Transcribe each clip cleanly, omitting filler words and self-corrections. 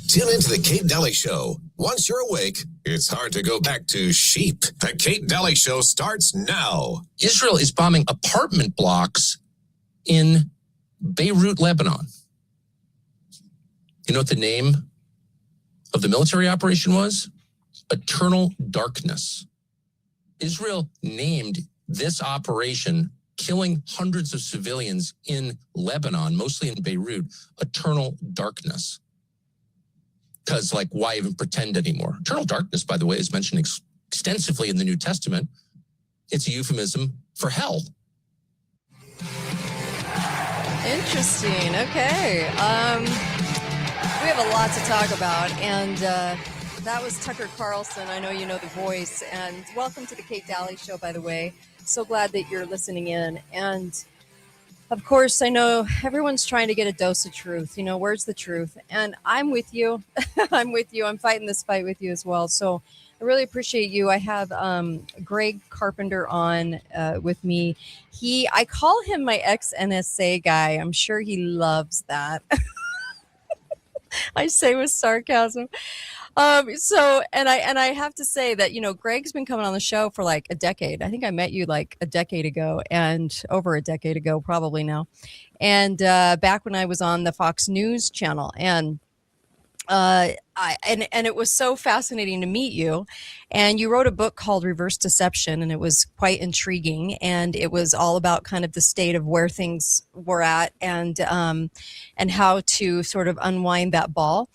Tune into the Kate Daly Show. Once you're awake, it's hard to go back to sheep. The Kate Daly Show starts now. Israel is bombing apartment blocks in Beirut, Lebanon. You know what the name of the military operation was? Eternal Darkness. Israel named this operation, killing hundreds of civilians in Lebanon, mostly in Beirut, Eternal Darkness. Because, like, why even pretend anymore? Eternal darkness, by the way, is mentioned extensively in the New Testament. It's a euphemism for hell. Interesting. Okay. We have a lot to talk about, and that was Tucker Carlson. I know you know the voice, and welcome to the Kate Daly Show, by the way. So glad that you're listening in, and of course, I know everyone's trying to get a dose of truth. You know, where's the truth? And I'm with you. I'm with you. I'm fighting this fight with you as well. So I really appreciate you. I have Greg Carpenter on with me. I call him my ex-NSA guy. I'm sure he loves that. I say with sarcasm. And I have to say that, you know, Greg's been coming on the show for like a decade. I think I met you like a decade ago, and over a decade ago, probably now. And back when I was on the Fox News channel, and it was so fascinating to meet you. And you wrote a book called Reverse Deception, and it was quite intriguing. And it was all about kind of the state of where things were at, and how to sort of unwind that ball.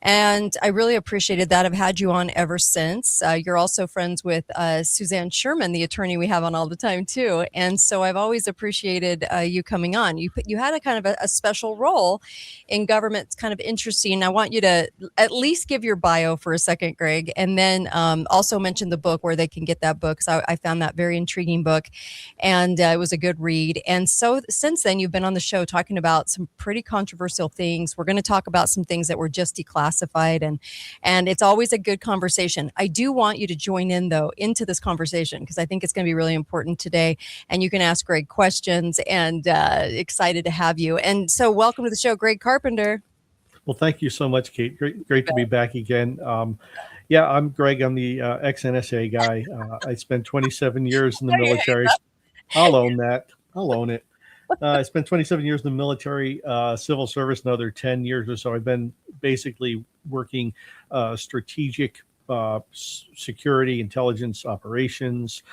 And I really appreciated that. I've had you on ever since. You're also friends with Suzanne Sherman, the attorney we have on all the time too. And so I've always appreciated you coming on. You had a kind of a special role in government. It's kind of interesting. I want you to at least give your bio for a second, Greg, and then also mention the book, where they can get that book. So I found that very intriguing book, and it was a good read. And so since then, you've been on the show talking about some pretty controversial things. We're going to talk about some things that were just declassified, and it's always a good conversation. I do want you to join in, though, into this conversation, because I think it's going to be really important today, and you can ask Greg questions, and excited to have you. And so welcome to the show, Greg Carpenter. Well, thank you so much, Kate. Great to be back again. Yeah, I'm Greg. I'm the ex-NSA guy. I spent 27 years in the military. I'll own that. I'll own it. I spent 27 years in the military, civil service, another 10 years or so. I've been basically working strategic security, intelligence operations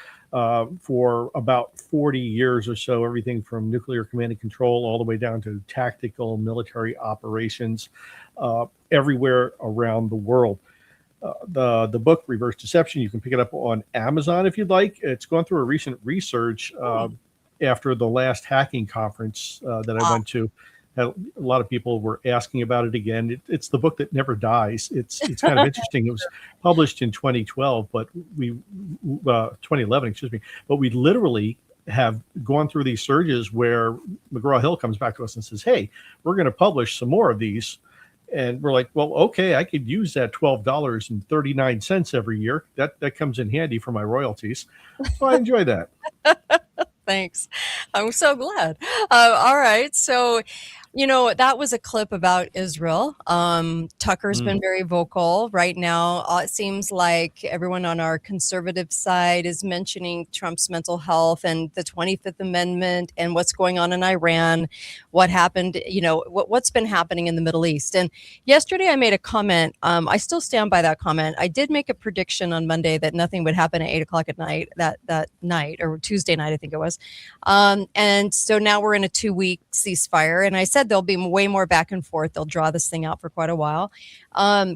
for about 40 years or so, everything from nuclear command and control all the way down to tactical military operations everywhere around the world. The book, Reverse Deception, you can pick it up on Amazon if you'd like. It's gone through a recent research after the last hacking conference that I went to. A lot of people were asking about it again. It's the book that never dies. It's kind of interesting. It was published in 2012, but 2011, excuse me. But we literally have gone through these surges where McGraw-Hill comes back to us and says, "Hey, we're going to publish some more of these." And we're like, well, okay, I could use that $12.39 every year. That comes in handy for my royalties. So I enjoy that. Thanks. I'm so glad. All right. So, you know, that was a clip about Israel. Tucker's been very vocal right now. It seems like everyone on our conservative side is mentioning Trump's mental health and the 25th Amendment and what's going on in Iran, what happened, you know, what's been happening in the Middle East. And yesterday I made a comment. I still stand by that comment. I did make a prediction on Monday that nothing would happen at 8:00 at night, that night, or Tuesday night, I think it was. And so now we're in a 2-week ceasefire. And I said there'll be way more back and forth. They'll draw this thing out for quite a while,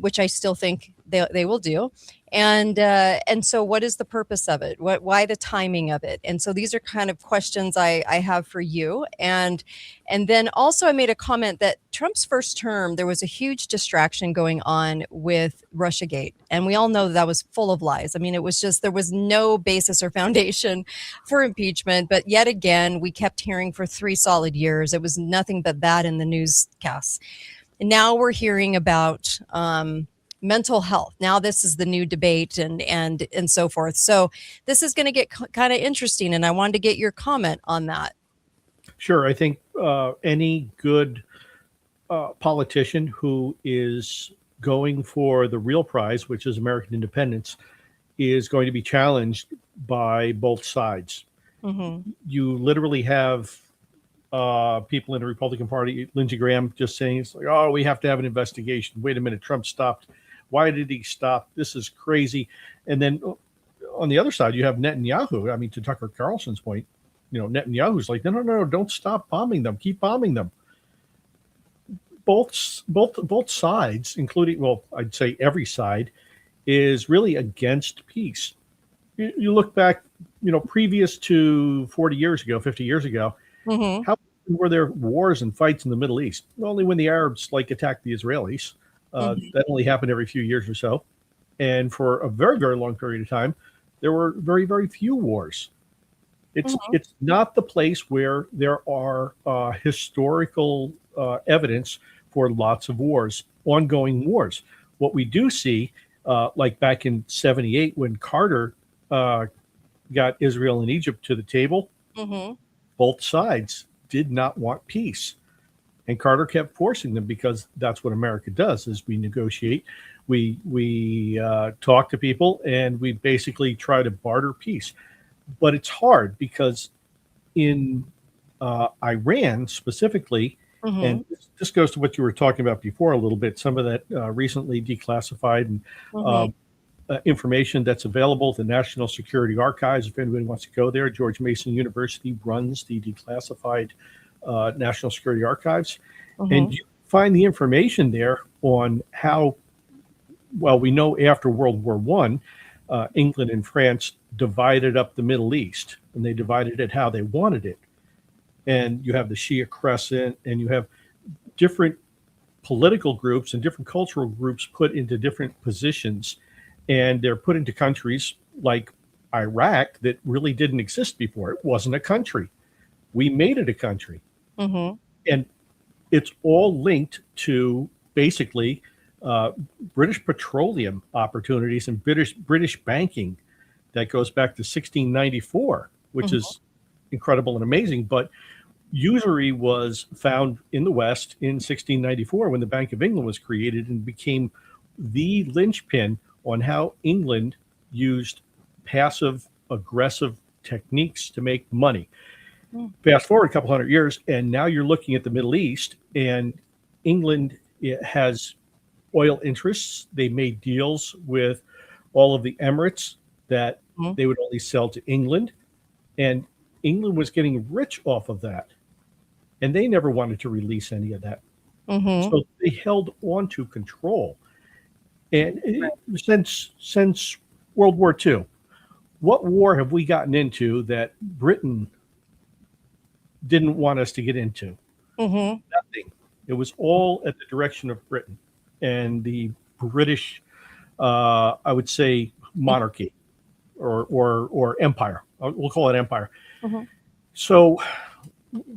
which I still think they will do. And so what is the purpose of it? Why the timing of it? And so these are kind of questions I have for you. And then also I made a comment that Trump's first term, there was a huge distraction going on with Russiagate. And we all know that was full of lies. I mean, it was just, there was no basis or foundation for impeachment. But yet again, we kept hearing for 3 solid years, it was nothing but that in the newscasts. And now we're hearing about mental health. Now this is the new debate and so forth. So this is going to get kind of interesting, and I wanted to get your comment on that. Sure. I think any good politician who is going for the real prize, which is American independence, is going to be challenged by both sides. Mm-hmm. You literally have people in the Republican Party, Lindsey Graham, just saying, it's like, oh, we have to have an investigation. Wait a minute, Trump stopped. Why did he stop? This is crazy. And then on the other side, you have Netanyahu. I mean, to Tucker Carlson's point, Netanyahu's like, no, don't stop bombing them. Keep bombing them. Both sides, including, well, I'd say every side, is really against peace. You look back, previous to 40 years ago, 50 years ago, Mm-hmm. how were there wars and fights in the Middle East? Only when the Arabs attacked the Israelis. That only happened every few years or so. And for a very, very long period of time, there were very, very few wars. It's not the place where there are historical evidence for lots of wars, ongoing wars. What we do see, like back in 78, when Carter got Israel and Egypt to the table, both sides did not want peace. And Carter kept forcing them because that's what America does, is we negotiate, we talk to people, and we basically try to barter peace. But it's hard because in Iran specifically, and this goes to what you were talking about before a little bit, some of that recently declassified and information that's available at the National Security Archives. If anybody wants to go there, George Mason University runs the declassified National Security Archives. And you find the information there on how, well, we know after World War I, England and France divided up the Middle East, and they divided it how they wanted it. And you have the Shia Crescent, and you have different political groups and different cultural groups put into different positions. And they're put into countries like Iraq that really didn't exist before. It wasn't a country. We made it a country. And it's all linked to basically British petroleum opportunities and British banking that goes back to 1694, which is incredible and amazing. But usury was found in the West in 1694 when the Bank of England was created and became the linchpin on how England used passive aggressive techniques to make money. Fast forward a couple hundred years, and now you're looking at the Middle East, and England has oil interests. They made deals with all of the Emirates that they would only sell to England, and England was getting rich off of that, and they never wanted to release any of that. So they held on to control. And since World War II, what war have we gotten into that Britain didn't want us to get into? Nothing. It was all at the direction of Britain and the British, I would say, monarchy or empire. We'll call it empire. So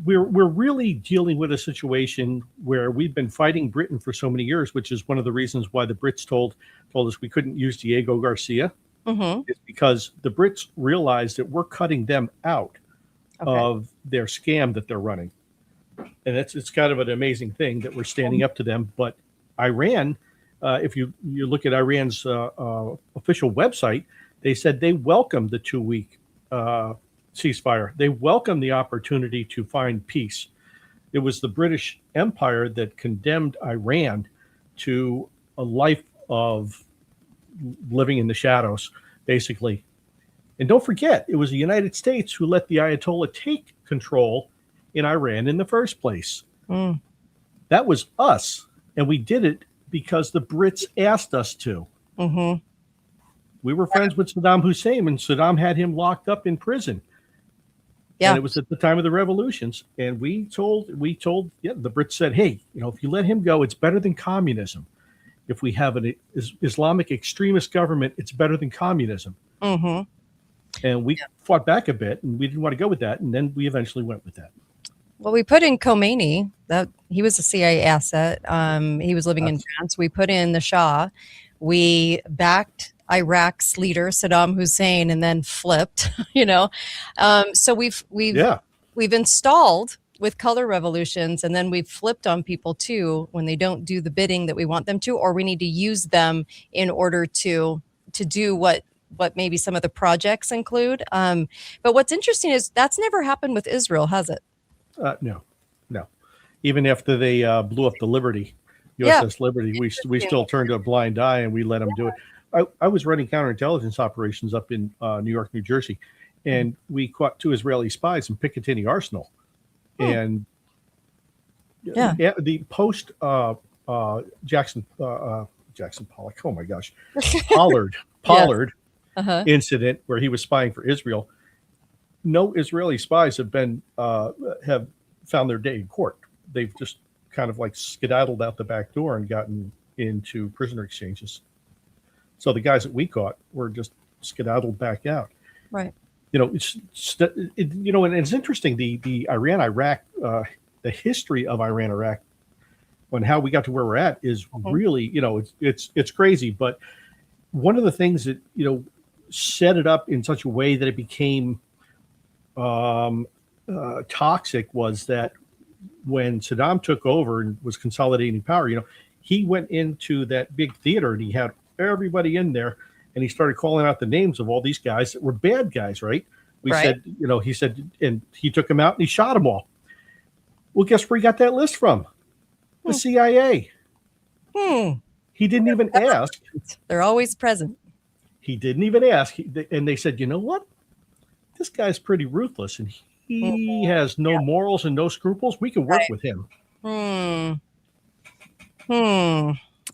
we're really dealing with a situation where we've been fighting Britain for so many years, which is one of the reasons why the Brits told us we couldn't use Diego Garcia. It's because the Brits realized that we're cutting them out of their scam that they're running. And it's kind of an amazing thing that we're standing up to them. But Iran, if you look at Iran's official website, they said they welcomed the 2-week ceasefire. They welcomed the opportunity to find peace. It was the British Empire that condemned Iran to a life of living in the shadows, basically. And don't forget, it was the United States who let the Ayatollah take control in Iran in the first place. That was us. And we did it because the Brits asked us to. We were friends with Saddam Hussein, and Saddam had him locked up in prison. And it was at the time of the revolutions. And the Brits said, hey, if you let him go, it's better than communism. If we have an Islamic extremist government, it's better than communism. And we fought back a bit, and we didn't want to go with that. And then we eventually went with that. Well, we put in Khomeini. That he was a CIA asset. He was living in France. We put in the Shah. We backed Iraq's leader, Saddam Hussein, and then flipped. So we've installed with color revolutions, and then we've flipped on people too when they don't do the bidding that we want them to, or we need to use them in order to do what maybe some of the projects include. But what's interesting is that's never happened with Israel, has it? No. Even after they blew up the Liberty, Yeah. USS Liberty, we still turned a blind eye and we let them do it. I was running counterintelligence operations up in New York, New Jersey, and we caught 2 Israeli spies in Picatinny Arsenal. And the post Jackson Pollock, oh my gosh, Pollard incident where he was spying for Israel. No Israeli spies have found their day in court. They've just kind of like skedaddled out the back door and gotten into prisoner exchanges. So the guys that we caught were just skedaddled back out. Right. And it's interesting, the Iran-Iraq, the history of Iran-Iraq and how we got to where we're at is really, it's crazy. But one of the things that, set it up in such a way that it became toxic was that when Saddam took over and was consolidating power, he went into that big theater and he had everybody in there and he started calling out the names of all these guys that were bad guys, right? He said, and he took them out and he shot them all. Well, guess where he got that list from? The CIA. He didn't even ask. They're always present. He didn't even ask. And they said, you know what? This guy's pretty ruthless and he has no morals and no scruples. We can work with him.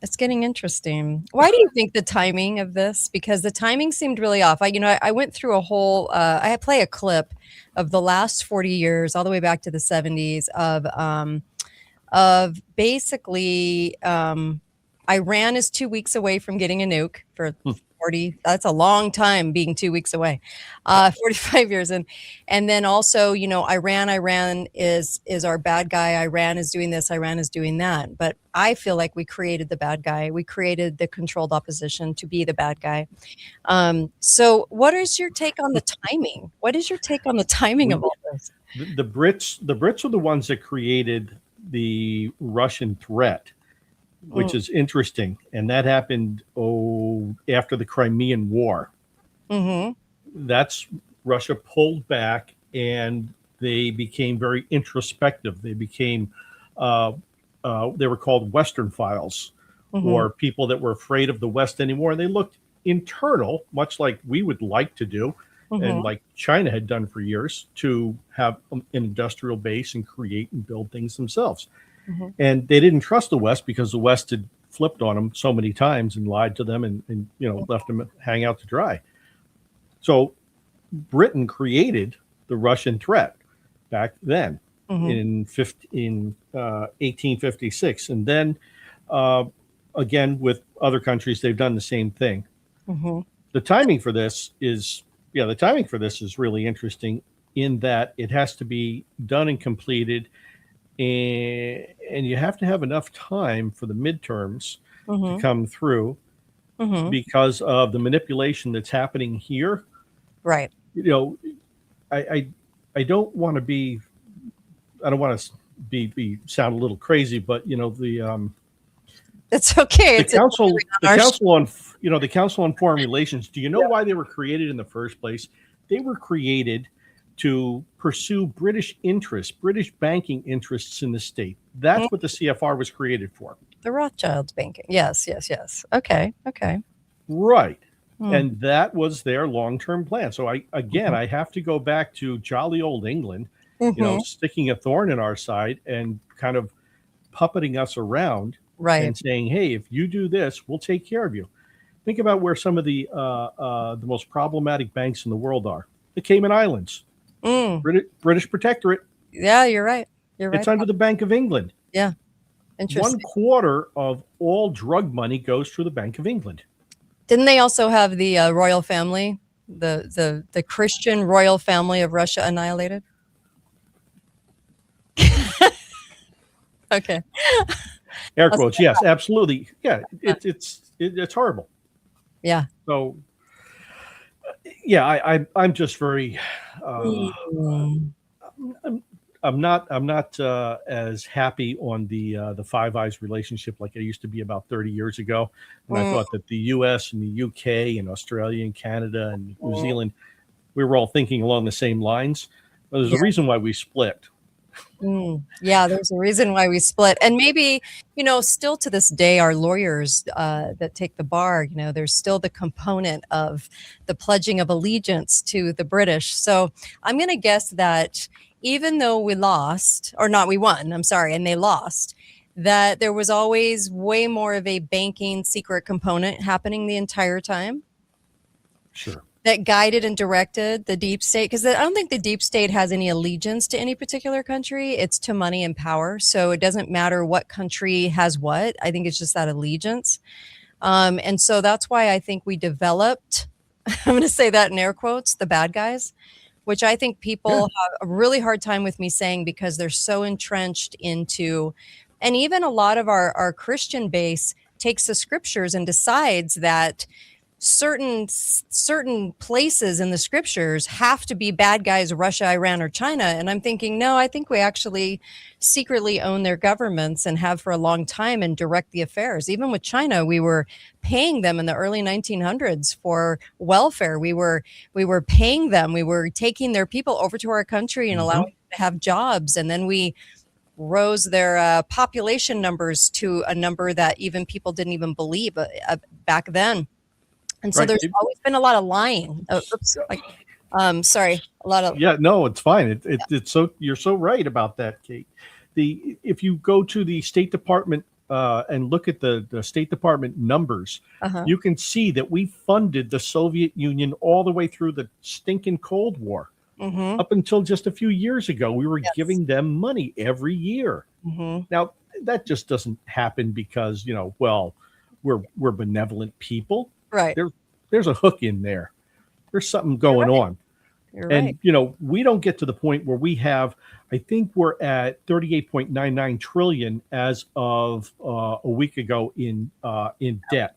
It's getting interesting. Why do you think the timing of this? Because the timing seemed really off. I went through a whole, I play a clip of the last 40 years, all the way back to the 70s of basically, Iran is 2 weeks away from getting a nuke for 40. That's a long time being 2 weeks away, 45 years. And then also, Iran is our bad guy. Iran is doing this. Iran is doing that. But I feel like we created the bad guy. We created the controlled opposition to be the bad guy. So what is your take on the timing? What is your take on the timing of all this? The Brits are the ones that created the Russian threat, which is interesting. And that happened, after the Crimean War. That's Russia pulled back and they became very introspective. They became, they were called Western files, or people that were afraid of the West anymore. And they looked internal, much like we would like to do, and like China had done for years, to have an industrial base and create and build things themselves. And they didn't trust the West because the West had flipped on them so many times and lied to them and left them hang out to dry. So Britain created the Russian threat back then in 1856. And then again, with other countries, they've done the same thing. The timing for this is really interesting in that it has to be done and completed. And you have to have enough time for the midterms to come through because of the manipulation that's happening here. Right. I don't want to be sound a little crazy, but it's okay. The Council on Foreign Relations. Do you know why they were created in the first place? They were created to pursue British interests, British banking interests in the state. That's what the CFR was created for. The Rothschilds banking. Yes. Okay. Right. And that was their long-term plan. So I have to go back to jolly old England, sticking a thorn in our side and kind of puppeting us around and saying, hey, if you do this, we'll take care of you. Think about where some of the most problematic banks in the world are. The Cayman Islands. British protectorate. Yeah, you're right. It's under the Bank of England. Yeah. Interesting. 1/4 of all drug money goes through the Bank of England. Didn't they also have the royal family, the Christian royal family of Russia annihilated? Okay. Air quotes. Yes, absolutely. Yeah, it's horrible. Yeah. So, yeah, I'm just very. I'm not as happy on the Five Eyes relationship like I used to be about 30 years ago, when I Mm, thought that the U.S. and the U.K. and Australia and Canada and New mm, Zealand, we were all thinking along the same lines. But there's a yeah. reason why we split. Yeah, there's a reason why we split. And maybe, still to this day, our lawyers that take the bar, there's still the component of the pledging of allegiance to the British. So I'm going to guess that even though we lost, or not, we won, I'm sorry, and they lost, that there was always way more of a banking secret component happening the entire time Sure. that guided and directed the deep state, because I don't think the deep state has any allegiance to any particular country. It's to money and power, so it doesn't matter what country has what. I think it's just that allegiance. And so that's why I think we developed, I'm going to say that in air quotes, the bad guys, which I think people Yeah. have a really hard time with me saying, because they're so entrenched into, and even a lot of our Christian base takes the scriptures and decides that certain places in the scriptures have to be bad guys, Russia, Iran, or China. And I'm thinking, no, I think we actually secretly own their governments and have for a long time, and direct the affairs. Even with China, we were paying them in the early 1900s for welfare. We were paying them. We were taking their people over to our country and allowing Hmm. them to have jobs. And then we rose their population numbers to a number that even people didn't even believe back then. And so Right. there's always been a lot of lying. Sorry, a lot of. Yeah, no, it's fine. It's so, you're so right about that, Kate. If you go to the State Department and look at the State Department numbers, Uh-huh. you can see that we funded the Soviet Union all the way through the stinking Cold War. Mm-hmm. Up until just a few years ago, we were Yes. giving them money every year. Mm-hmm. Now, that just doesn't happen because, well, we're benevolent people. Right. There's a hook in there. There's something going on. You're And, right. we don't get to the point where we have, I think we're at 38.99 trillion as of a week ago in debt.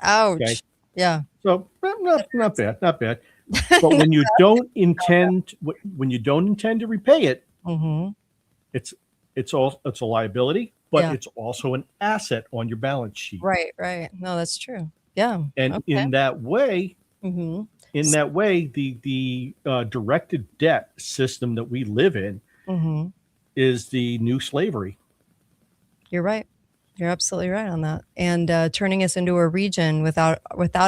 Ouch. Okay. Yeah. So not bad, not bad. But when you don't intend to repay it, Mm-hmm. it's it's a liability, but Yeah. it's also an asset on your balance sheet. Right. Right. No, that's true. Yeah. And Okay. in that way, Mm-hmm. the directed debt system that we live in Mm-hmm. is the new slavery. You're right. You're absolutely right on that. And turning us into a region without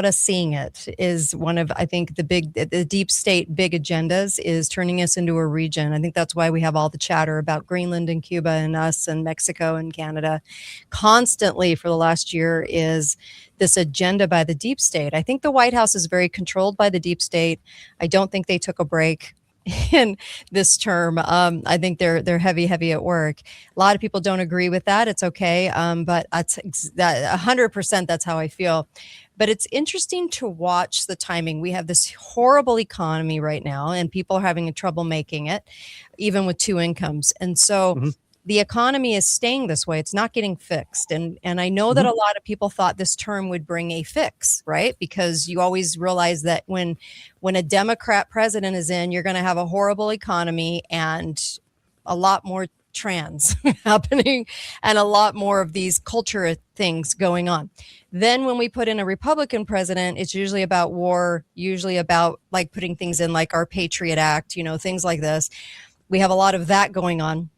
us seeing it is one of, I think, the deep state big agendas, is turning us into a region. I think that's why we have all the chatter about Greenland and Cuba and us and Mexico and Canada constantly for the last year, is this agenda by the deep state. I think the White House is very controlled by the deep state. I don't think they took a break in this term. I think they're heavy at work. A lot of people don't agree with that. It's okay, but that 100%. That's how I feel. But it's interesting to watch the timing. We have this horrible economy right now, and people are having trouble making it, even with two incomes. And so Mhm. the economy is staying this way. It's not getting fixed. And I know that Mhm. a lot of people thought this term would bring a fix, right? Because you always realize that when a Democrat president is in, you're going to have a horrible economy and a lot more trans happening and a lot more of these culture things going on. Then when we put in a Republican president, it's usually about war, usually about like putting things in like our Patriot Act, things like this. We have a lot of that going on.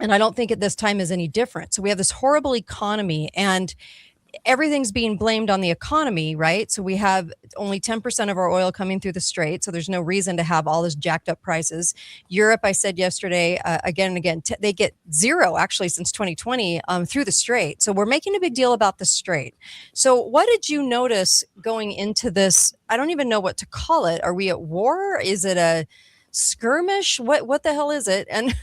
And I don't think at this time is any different. So we have this horrible economy, and everything's being blamed on the economy, right? So we have only 10% of our oil coming through the Strait. So there's no reason to have all this jacked up prices. Europe, I said yesterday, again and again, they get zero actually since 2020 through the Strait. So we're making a big deal about the Strait. So what did you notice going into this? I don't even know what to call it. Are we at war? Is it a skirmish? What the hell is it? And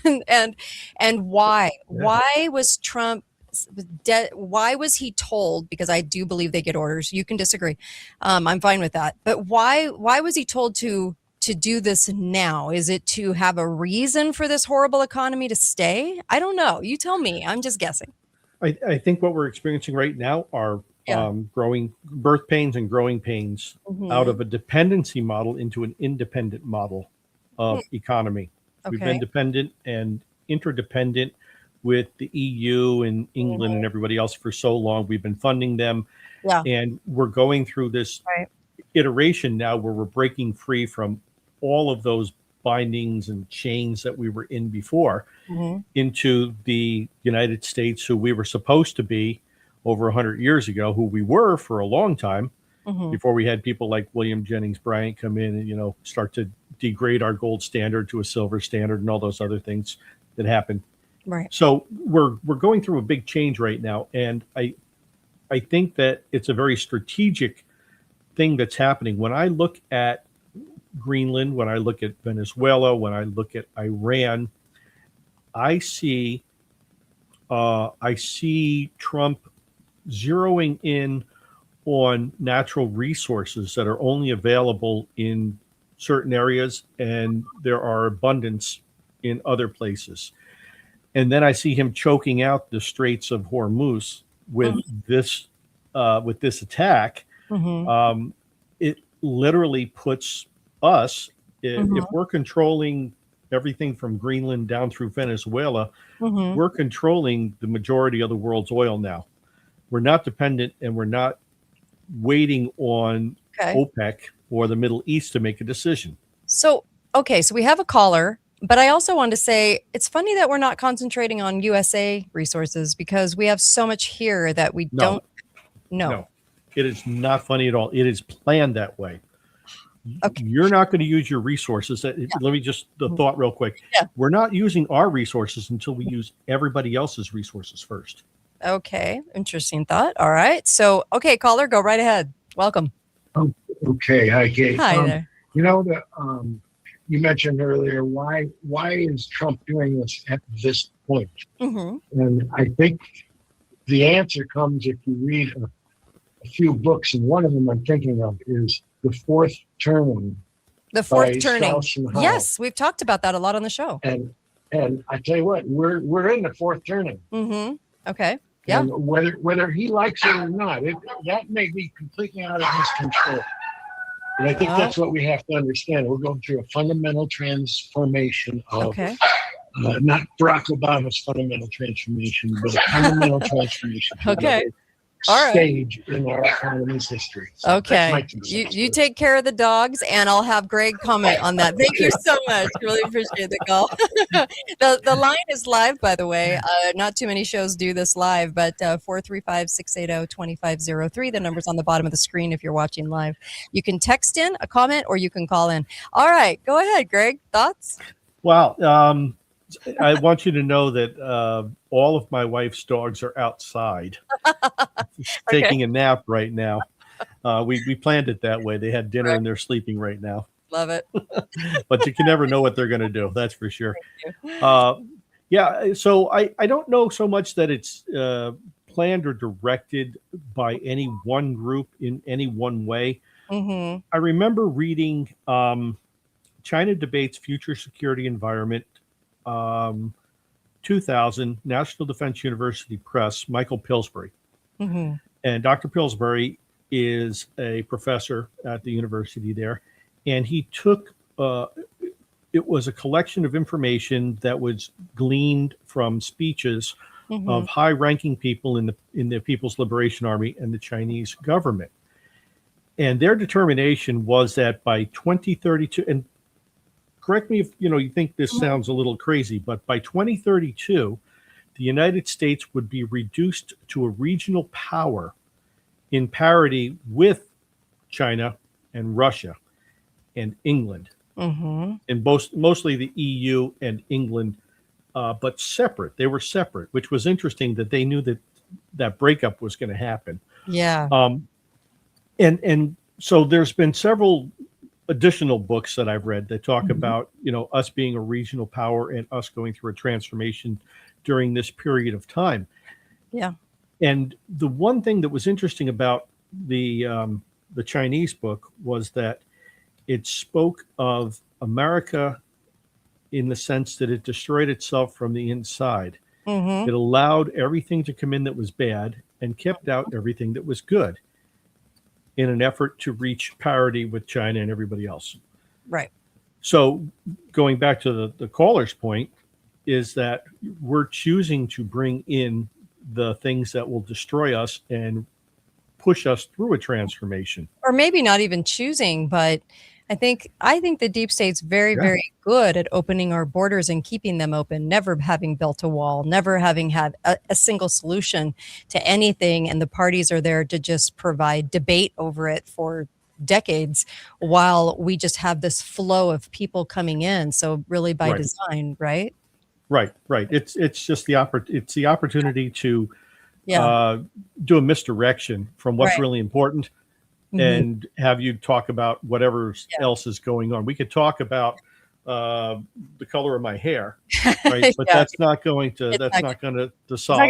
why? Yeah. Why was Trump why was he told, because I do believe they get orders, you can disagree, I'm fine with that, but why was he told to do this now? Is it to have a reason for this horrible economy to stay? I don't know, you tell me, I'm just guessing. I think what we're experiencing right now are Yeah. growing birth pains and growing pains Mhm. out of a dependency model into an independent model of economy. We've Okay. been dependent, and interdependent with the EU and England and everybody else for so long. We've been funding them. Yeah. And we're going through this iteration now where we're breaking free from all of those bindings and chains that we were in before into the United States, who we were supposed to be over 100 years ago, who we were for a long time before we had people like William Jennings Bryan come in and, you know, start to degrade our gold standard to a silver standard and all those other things that happened. Right. So we're going through a big change right now. And I think that it's a very strategic thing that's happening. When I look at Greenland, when I look at Venezuela, when I look at Iran, I see Trump zeroing in on natural resources that are only available in certain areas, and there are abundance in other places. And then I see him choking out the Straits of Hormuz with this attack. It literally puts us, if we're controlling everything from Greenland down through Venezuela, we're controlling the majority of the world's oil now. We're not dependent, and we're not waiting on OPEC or the Middle East to make a decision. So we have a caller, but I also want to say it's funny that we're not concentrating on USA resources, because we have so much here that we don't know. No, it is not funny at all. It is planned that way. Okay. You're not going to use your resources. Let me just the thought real quick. Yeah. We're not using our resources until we use everybody else's resources first. Okay. Interesting thought. All right. So, caller, go right ahead. Welcome. Oh, okay. Hi, Kate. Hi there. You know that you mentioned earlier, why is Trump doing this at this point? And I think the answer comes if you read a few books, and one of them I'm thinking of is The Fourth Turning. The Fourth Turning. Strauss-Howe. Yes, we've talked about that a lot on the show. And I tell you what, we're in the fourth turning. Okay. Yeah. And whether he likes it or not, that may be completely out of his control. And I think that's what we have to understand. We're going through a fundamental transformation of not Barack Obama's fundamental transformation, but a fundamental transformation. Stage in our economy's history. So okay. You take care of the dogs, and I'll have Greg comment on that. Thank you so much. Really appreciate the call. The line is live, by the way. Not too many shows do this live, but 435-680-2503. The number's on the bottom of the screen if you're watching live. You can text in a comment, or you can call in. All right. Go ahead, Greg. Thoughts? Wow. I want you to know that all of my wife's dogs are outside taking a nap right now. We planned it that way. They had dinner and they're sleeping right now. Love it. But you can never know what they're going to do. That's for sure. So I don't know so much that it's planned or directed by any one group in any one way. I remember reading China Debates Future Security Environment, 2000, National Defense University Press, Michael Pillsbury. And Dr. Pillsbury is a professor at the university there. And he took, it was a collection of information that was gleaned from speeches of high-ranking people in the People's Liberation Army and the Chinese government. And their determination was that by 2032, and correct me if you think this sounds a little crazy, but by 2032, the United States would be reduced to a regional power in parity with China and Russia and England, and mostly the EU and England, but separate. They were separate, which was interesting that they knew that breakup was going to happen. Yeah. And so there's been several additional books that I've read that talk about, us being a regional power and us going through a transformation during this period of time. Yeah. And the one thing that was interesting about the Chinese book was that it spoke of America in the sense that it destroyed itself from the inside. It allowed everything to come in that was bad and kept out everything that was good, in an effort to reach parity with China and everybody else. Right. So going back to the caller's point, is that we're choosing to bring in the things that will destroy us and push us through a transformation. Or maybe not even choosing, but I think the deep state's very, very good at opening our borders and keeping them open, never having built a wall, never having had a single solution to anything. And the parties are there to just provide debate over it for decades while we just have this flow of people coming in. So really by design, right? Right. It's just the opportunity to do a misdirection from what's really important and have you talk about whatever else is going on. We could talk about the color of my hair, right? But that's not going to solve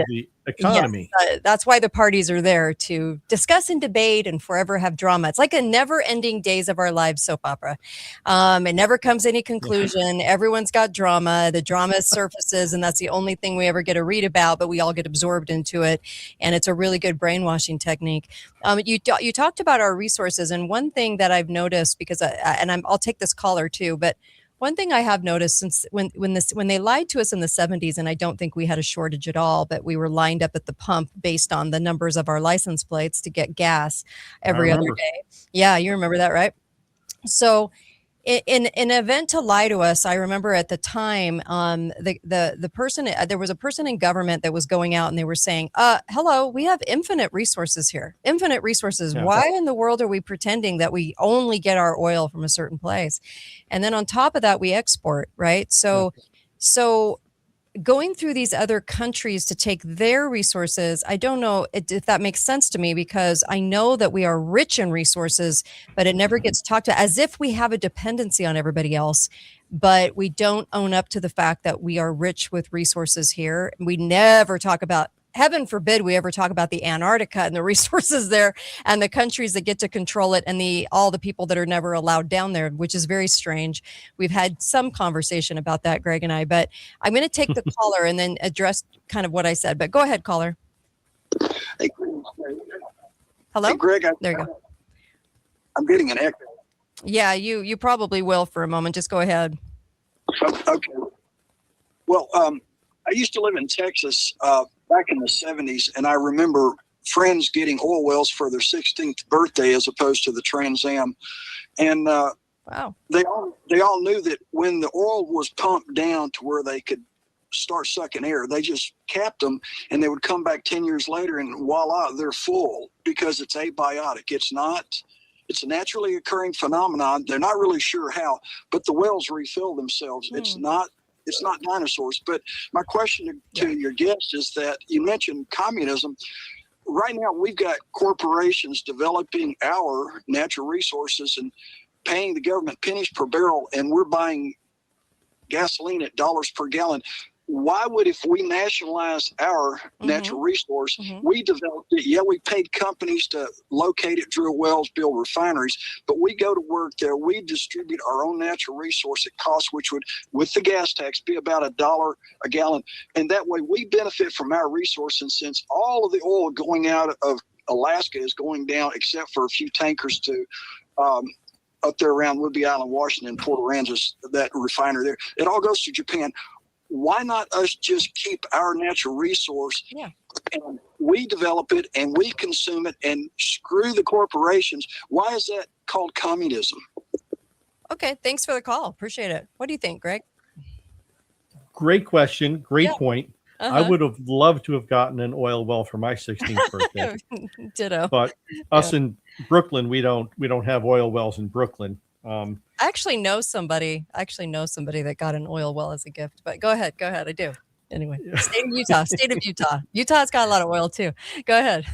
the economy. Yes, that's why the parties are there, to discuss and debate and forever have drama. It's like a never-ending Days of Our Lives soap opera. It never comes to any conclusion. Everyone's got drama. The drama surfaces, and that's the only thing we ever get to read about, but we all get absorbed into it. And it's a really good brainwashing technique. You talked about our resources, and one thing that I've noticed, because I'll take this caller too, but one thing I have noticed since when they lied to us in the 70s, and I don't think we had a shortage at all, but we were lined up at the pump based on the numbers of our license plates to get gas every other day. Yeah, you remember that, right? So in an event to lie to us, I remember at the time, the person, there was a person in government that was going out and they were saying, hello, we have infinite resources here. Infinite resources. Yeah. Why in the world are we pretending that we only get our oil from a certain place? And then on top of that, we export, right? So going through these other countries to take their resources, I don't know if that makes sense to me, because I know that we are rich in resources, but it never gets talked to, as if we have a dependency on everybody else, but we don't own up to the fact that we are rich with resources here. We never talk about, heaven forbid we ever talk about the Antarctica and the resources there and the countries that get to control it and all the people that are never allowed down there, which is very strange. We've had some conversation about that, Greg and I, but I'm going to take the caller and then address kind of what I said, but go ahead, caller. Hey, hello? Hey, Greg. There you go. I'm getting an echo. Yeah, you probably will for a moment. Just go ahead. Okay. Well, I used to live in Texas back in the 70s, and I remember friends getting oil wells for their 16th birthday as opposed to the Trans Am. And wow, they all knew that when the oil was pumped down to where they could start sucking air, they just capped them, and they would come back 10 years later, and voila, they're full, because it's abiotic. It's a naturally occurring phenomenon. They're not really sure how, but the wells refill themselves. It's not dinosaurs. But my question to your guest is that you mentioned communism. Right now, we've got corporations developing our natural resources and paying the government pennies per barrel, and we're buying gasoline at dollars per gallon. Why would, if we nationalize our natural resource, we developed it? Yeah, we paid companies to locate it, drill wells, build refineries, but we go to work there. We distribute our own natural resource at cost, which would, with the gas tax, be about $1 a gallon. And that way we benefit from our resource. And since all of the oil going out of Alaska is going down, except for a few tankers to up there around Whidbey Island, Washington, Port Aransas, that refinery there, it all goes to Japan. Why not us just keep our natural resource and we develop it and we consume it and screw the corporations? Why is that called communism? Okay, thanks for the call. Appreciate it. What do you think, Greg? Great question. Great point. I would have loved to have gotten an oil well for my 16th birthday. Ditto. But us in Brooklyn, we don't have oil wells in Brooklyn. I actually know somebody that got an oil well as a gift, but go ahead. I do. Anyway, state of Utah. Utah's got a lot of oil too. Go ahead.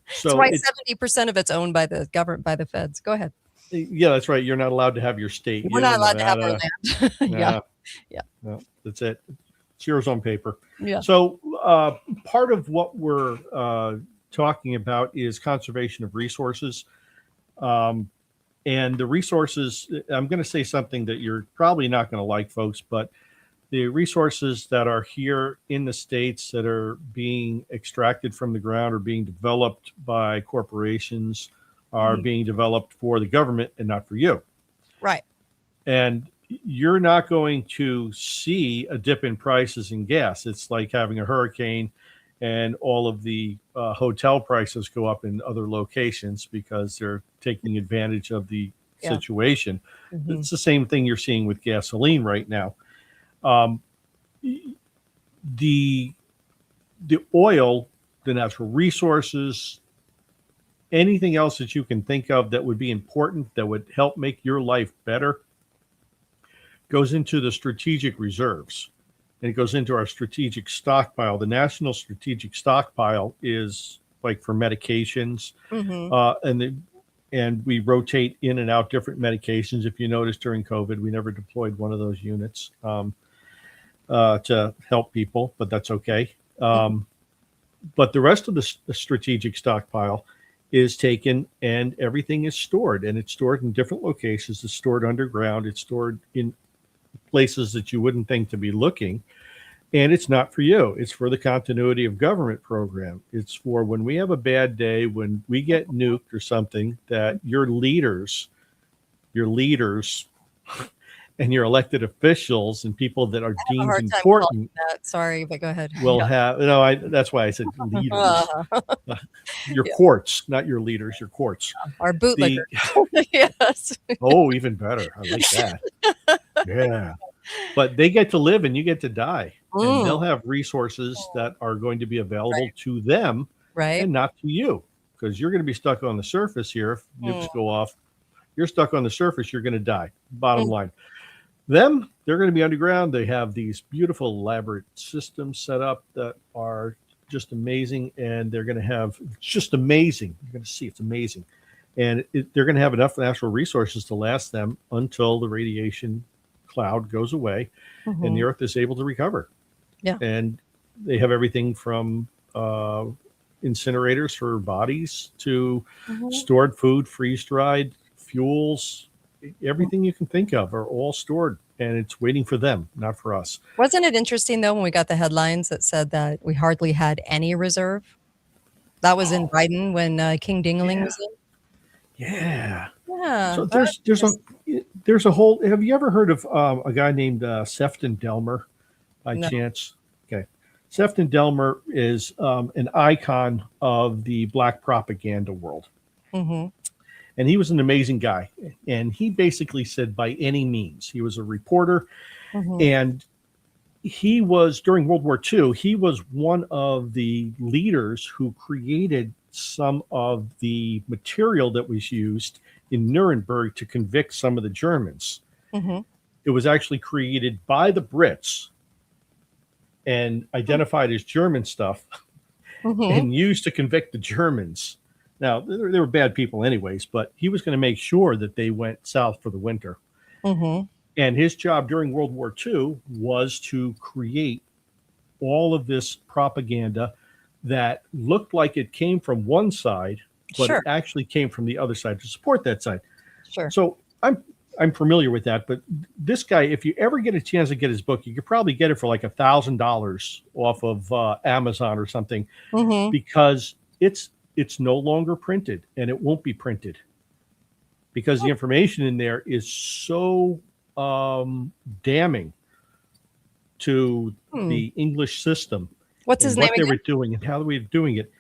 So that's why 70% of it's owned by the government, by the feds. Go ahead. Yeah, that's right. You're not allowed to have your state. We're not allowed to have our land. Yeah. No, that's it. It's yours on paper. Yeah. So part of what we're talking about is conservation of resources. And the resources, I'm going to say something that you're probably not going to like, folks, but the resources that are here in the States that are being extracted from the ground or being developed by corporations are being developed for the government and not for you. Right. And you're not going to see a dip in prices in gas. It's like having a hurricane and all of the hotel prices go up in other locations because they're taking advantage of the situation. Mm-hmm. It's the same thing you're seeing with gasoline right now. The oil, the natural resources, anything else that you can think of that would be important, that would help make your life better, goes into the strategic reserves. And it goes into our strategic stockpile. The national strategic stockpile is like for medications, and we rotate in and out different medications. If you notice during COVID, we never deployed one of those units to help people, but that's okay. But the rest of the strategic stockpile is taken and everything is stored, and it's stored in different locations. It's stored underground. It's stored in places that you wouldn't think to be looking. And it's not for you. It's for the continuity of government program. It's for when we have a bad day, when we get nuked or something, that your leaders and your elected officials and people that are deemed important. Sorry, but go ahead. Will have, that's why I said leaders. Your courts, not your leaders, your courts. Our bootlegger. Yes. Oh, even better. I like that. Yeah. But they get to live and you get to die. And they'll have resources that are going to be available to them and not to you, because you're going to be stuck on the surface here. If nukes go off, you're stuck on the surface, you're going to die. Bottom line. Them, they're going to be underground. They have these beautiful elaborate systems set up that are just amazing, and they're going to have, it's just amazing. You're going to see it's amazing. And they're going to have enough natural resources to last them until the radiation cloud goes away and the earth is able to recover. Yeah. And they have everything from incinerators for bodies to stored food, freeze-dried fuels. Everything you can think of are all stored, and it's waiting for them, not for us. Wasn't it interesting, though, when we got the headlines that said that we hardly had any reserve? That was in Biden when King Dingling was in. Yeah. Yeah. So there's a whole. Have you ever heard of a guy named Sefton Delmer by chance? Okay. Sefton Delmer is an icon of the black propaganda world. And he was an amazing guy. And he basically said, by any means, he was a reporter. And he was, during World War II, he was one of the leaders who created some of the material that was used in Nuremberg to convict some of the Germans. It was actually created by the Brits and identified as German stuff and used to convict the Germans. Now, they were bad people anyways, but he was going to make sure that they went south for the winter. And his job during World War II was to create all of this propaganda that looked like it came from one side, but it actually came from the other side to support that side. So I'm familiar with that. But this guy, if you ever get a chance to get his book, you could probably get it for like $1,000 off of Amazon or something, because it's no longer printed, and it won't be printed because the information in there is so damning to the English system. What's his name what they were doing and how they were doing it.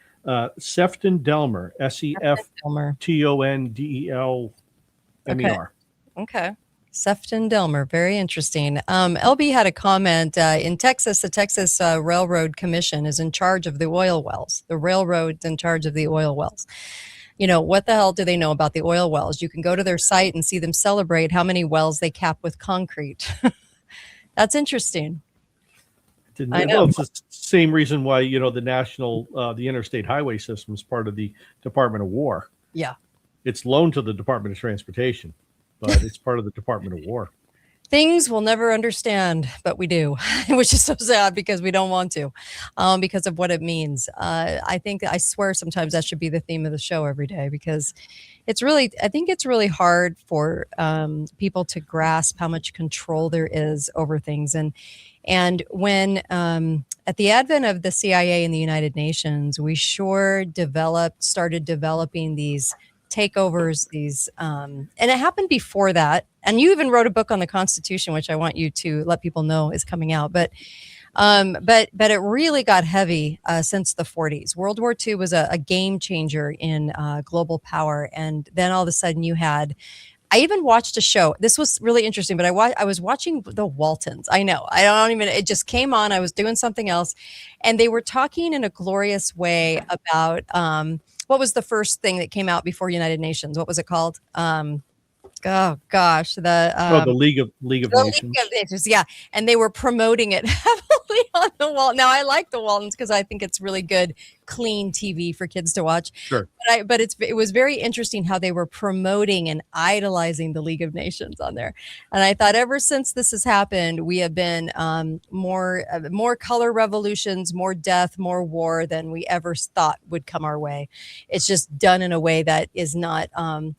Sefton Delmer, Seftondelmer. Okay. Sefton Delmer. Very interesting. LB had a comment in Texas. The Texas Railroad Commission is in charge of the oil wells. The railroad's in charge of the oil wells. You know, what the hell do they know about the oil wells? You can go to their site and see them celebrate how many wells they cap with concrete. That's interesting. I know. Well, it's the same reason why, the national, the interstate highway system is part of the Department of War. Yeah. It's loaned to the Department of Transportation, but it's part of the Department of War. Things we'll never understand, but we do, which is so sad because we don't want to, because of what it means. I swear sometimes that should be the theme of the show every day, because I think it's really hard for people to grasp how much control there is over things. And when at the advent of the CIA and the United Nations, we sure started developing these takeovers, these, and it happened before that. And you even wrote a book on the Constitution, which I want you to let people know is coming out. But it really got heavy since the 40s. World War II was a game changer in global power, and then all of a sudden you had. I even watched a show. This was really interesting, but I was watching the Waltons. I know. I don't even. It just came on. I was doing something else, and they were talking in a glorious way about what was the first thing that came out before United Nations? What was it called? Oh gosh, the League of Nations. League of Nations, yeah, and they were promoting it heavily on the wall. Now I like the Waltons because I think it's really good, clean TV for kids to watch. Sure, but it was very interesting how they were promoting and idolizing the League of Nations on there. And I thought ever since this has happened, we have been more color revolutions, more death, more war than we ever thought would come our way. It's just done in a way that is not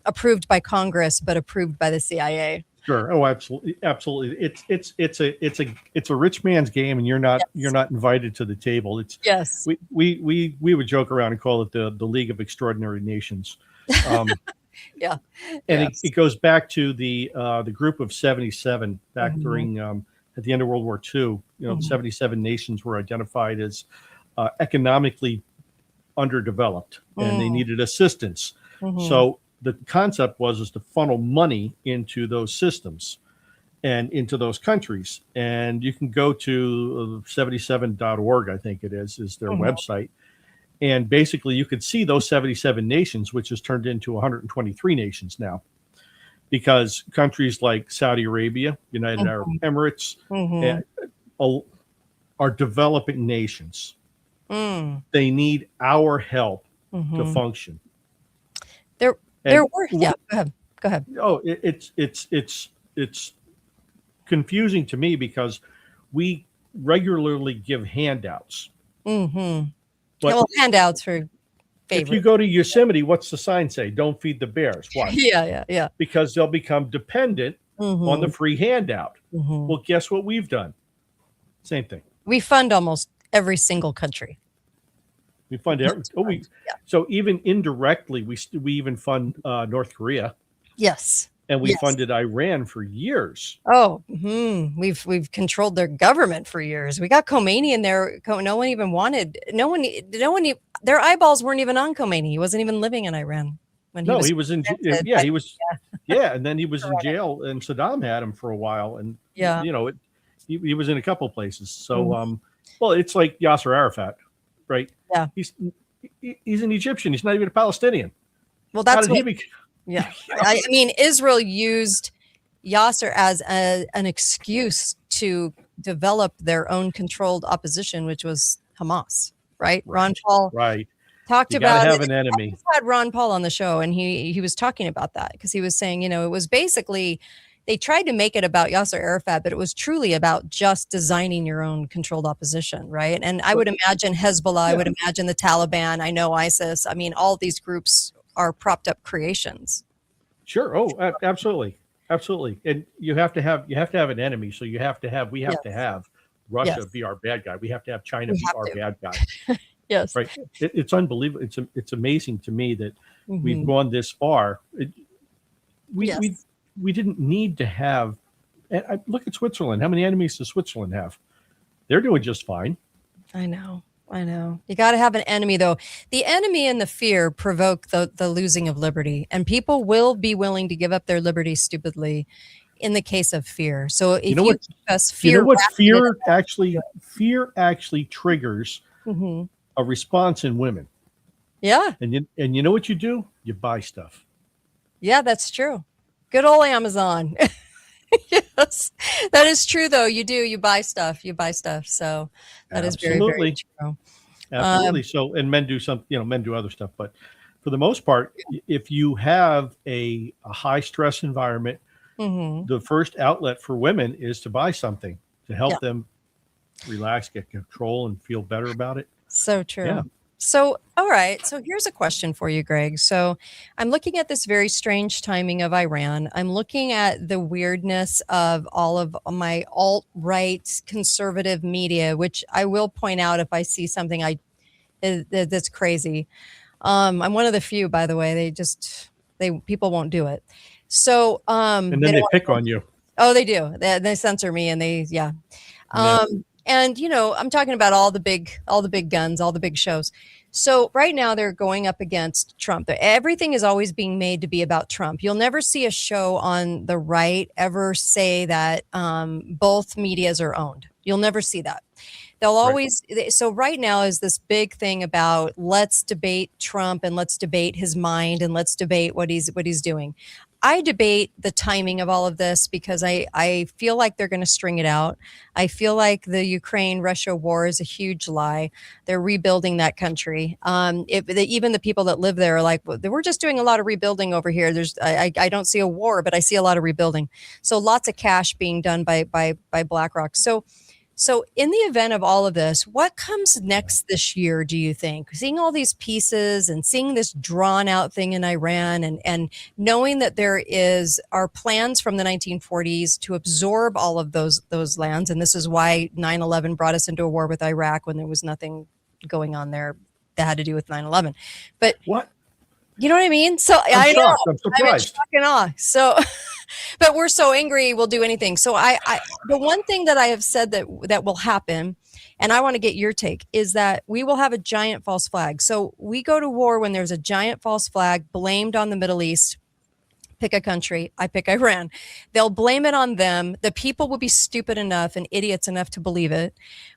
approved by Congress, but approved by the CIA. Sure. Oh, absolutely, absolutely. It's a rich man's game, and you're not invited to the table. It's yes. We would joke around and call it the League of Extraordinary Nations. Yeah. And it goes back to the group of 77 back during at the end of World War II. 77 nations were identified as economically underdeveloped, and they needed assistance. So the concept was to funnel money into those systems and into those countries. And you can go to 77.org, I think it is their website. And basically you could see those 77 nations, which has turned into 123 nations now, because countries like Saudi Arabia, United Arab Emirates, are developing nations. They need our help to function. There were, yeah. Go ahead. Oh, it's confusing to me because we regularly give handouts. But handouts for favorites. If you go to Yosemite, what's the sign say? Don't feed the bears. Why? Yeah. Because they'll become dependent on the free handout. Well, guess what we've done? Same thing. We fund almost every single country. We fund every. So even indirectly, we even fund North Korea. Yes, and we funded Iran for years. Oh, we've controlled their government for years. We got Khomeini in there. No one even wanted. No one. Their eyeballs weren't even on Khomeini. He wasn't even living in Iran when he was in. Yeah, he was. Yeah, and then he was in jail, and Saddam had him for a while, and he was in a couple places. So, well, it's like Yasser Arafat. Right. Yeah. He's an Egyptian. He's not even a Palestinian. Well, that's I mean, Israel used Yasser as an excuse to develop their own controlled opposition, which was Hamas. Right. Ron Paul. Right. Talked about have an enemy. I had Ron Paul on the show, and he was talking about that because he was saying, it was basically. They tried to make it about Yasser Arafat, but it was truly about just designing your own controlled opposition, right? And I would imagine Hezbollah, I would imagine the Taliban, I know ISIS. I mean, all these groups are propped up creations. Sure. Oh, absolutely. Absolutely. And you have to have an enemy. So we have to have Russia be our bad guy. We have to have China be our bad guy. Yes. Right. It's unbelievable. It's amazing to me that we've gone this far. We didn't need to have. And look at Switzerland. How many enemies does Switzerland have? They're doing just fine. I know. You got to have an enemy, though. The enemy and the fear provoke the losing of liberty, and people will be willing to give up their liberty stupidly in the case of fear. So if you keep us fear, fear actually triggers a response in women. Yeah. And you know what you do? You buy stuff. Yeah, that's true. Good old Amazon. Yes, that is true, though. You buy stuff. So that is very, very true. Absolutely. So, and men do men do other stuff, but for the most part, if you have a high stress environment, the first outlet for women is to buy something to help them relax, get control, and feel better about it. So true. Yeah. So, all right. So here's a question for you, Greg. So I'm looking at this very strange timing of Iran. I'm looking at the weirdness of all of my alt-right conservative media, which I will point out if I see something that's crazy. I'm one of the few, by the way. People won't do it. So and then they pick on you. Oh, they do. They censor me, and and I'm talking about all the big guns, all the big shows. So right now they're going up against Trump. Everything is always being made to be about Trump. You'll never see a show on the right ever say that both medias are owned. You'll never see that. They'll always, so right now is this big thing about let's debate Trump and let's debate his mind and let's debate what he's doing. I debate the timing of all of this because I feel like they're going to string it out. I feel like the Ukraine-Russia war is a huge lie. They're rebuilding that country. Even the people that live there are like, well, we're just doing a lot of rebuilding over here. I don't see a war, but I see a lot of rebuilding. So lots of cash being done by BlackRock. So in the event of all of this, what comes next this year, do you think? Seeing all these pieces and seeing this drawn out thing in Iran and knowing that there are plans from the 1940s to absorb all of those lands. And this is why 9/11 brought us into a war with Iraq when there was nothing going on there that had to do with 9/11. But what? You know what I mean? So I'm shocked. I'm surprised. I'm in shock and awe. So, but we're so angry, we'll do anything. So the one thing that I have said that will happen, and I want to get your take, is that we will have a giant false flag. So we go to war when there's a giant false flag blamed on the Middle East. Pick a country. I pick Iran. They'll blame it on them. The people will be stupid enough and idiots enough to believe it.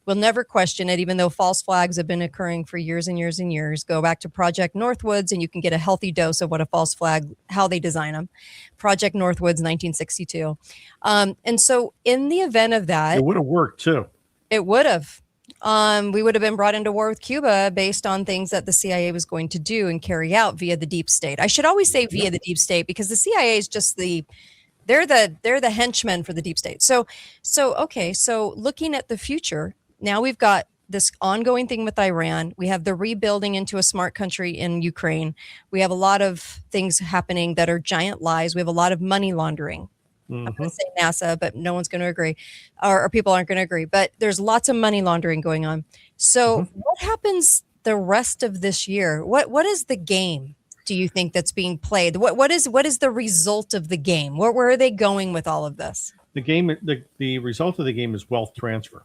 We'll never question it, even though false flags have been occurring for years and years and years. Go back to Project Northwoods and you can get a healthy dose of what a false flag, how they design them. Project Northwoods, 1962. And so in the event of that, it would have worked too. It would have. We would have been brought into war with Cuba based on things that the CIA was going to do and carry out via the deep state. I should always say via the deep state because the CIA is just they're the henchmen for the deep state. So looking at the future, now we've got this ongoing thing with Iran. We have the rebuilding into a smart country in Ukraine. We have a lot of things happening that are giant lies. We have a lot of money laundering. I'm going to say NASA, but no one's going to agree, or people aren't going to agree. But there's lots of money laundering going on. So what happens the rest of this year? What is the game, do you think, that's being played? What is the result of the game? Where are they going with all of this? The game, the result of the game is wealth transfer.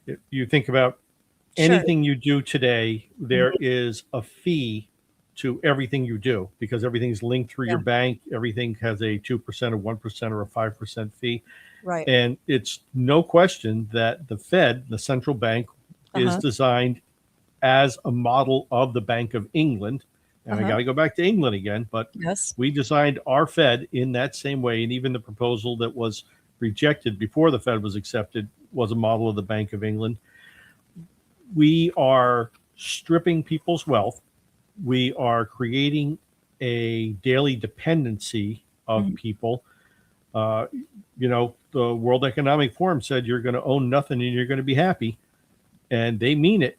If you think about anything you do today, there is a fee to everything you do because everything's linked through your bank. Everything has a 2% or 1% or a 5% fee. Right. And it's no question that the Fed, the central bank, is designed as a model of the Bank of England. And I got to go back to England again, but we designed our Fed in that same way. And even the proposal that was rejected before the Fed was accepted was a model of the Bank of England. We are stripping people's wealth. We are creating a daily dependency of people. The World Economic Forum said you're going to own nothing and you're going to be happy. And they mean it,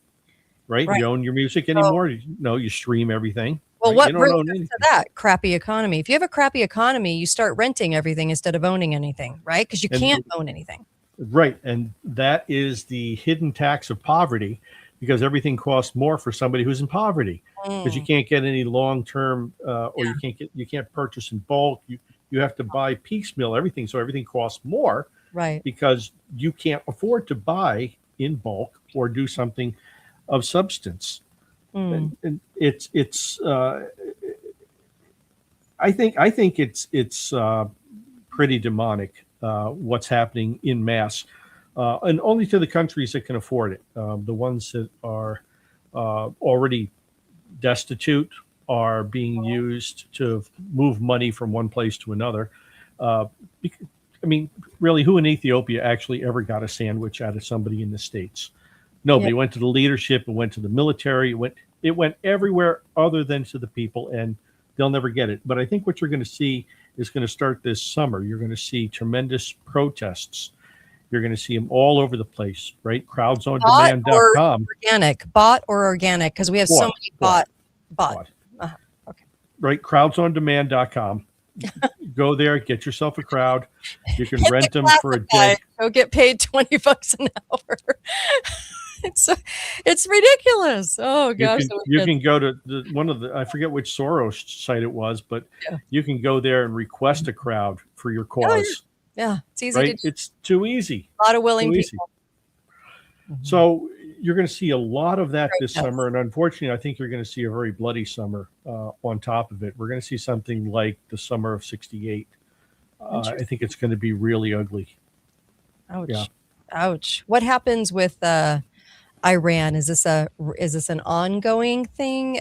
right? You own your music anymore? No, you stream everything. Well, what brings us to that? Crappy economy. If you have a crappy economy, you start renting everything instead of owning anything, right? Because you can't own anything. Right. And that is the hidden tax of poverty. Because everything costs more for somebody who's in poverty, because you can't get any long-term, or you can't purchase in bulk. You have to buy piecemeal everything, so everything costs more, right? Because you can't afford to buy in bulk or do something of substance. And it's I think it's pretty demonic what's happening in mass. And only to the countries that can afford it. The ones that are already destitute are being used to move money from one place to another. Really, who in Ethiopia actually ever got a sandwich out of somebody in the States? Nobody. Went to the leadership, it went to the military, it went everywhere other than to the people, and they'll never get it. But I think what you're going to see is going to start this summer. You're going to see tremendous protests. You're going to see them all over the place, right? Crowdsondemand.com. Bot or organic, because we have so many bot. Okay. Right, crowdsondemand.com. Go there, get yourself a crowd. You can rent them for a day. Go get paid $20 an hour. It's It's ridiculous. Oh gosh. You can go to one of the, I forget which Soros site it was, but you can go there and request a crowd for your cause. Yeah, it's easy right? to do. It's too easy. A lot of willing people. So you're going to see a lot of that this summer, and unfortunately, I think you're going to see a very bloody summer on top of it. We're going to see something like the summer of '68. I think it's going to be really ugly. Ouch! Yeah. Ouch! What happens with Iran? Is this an ongoing thing?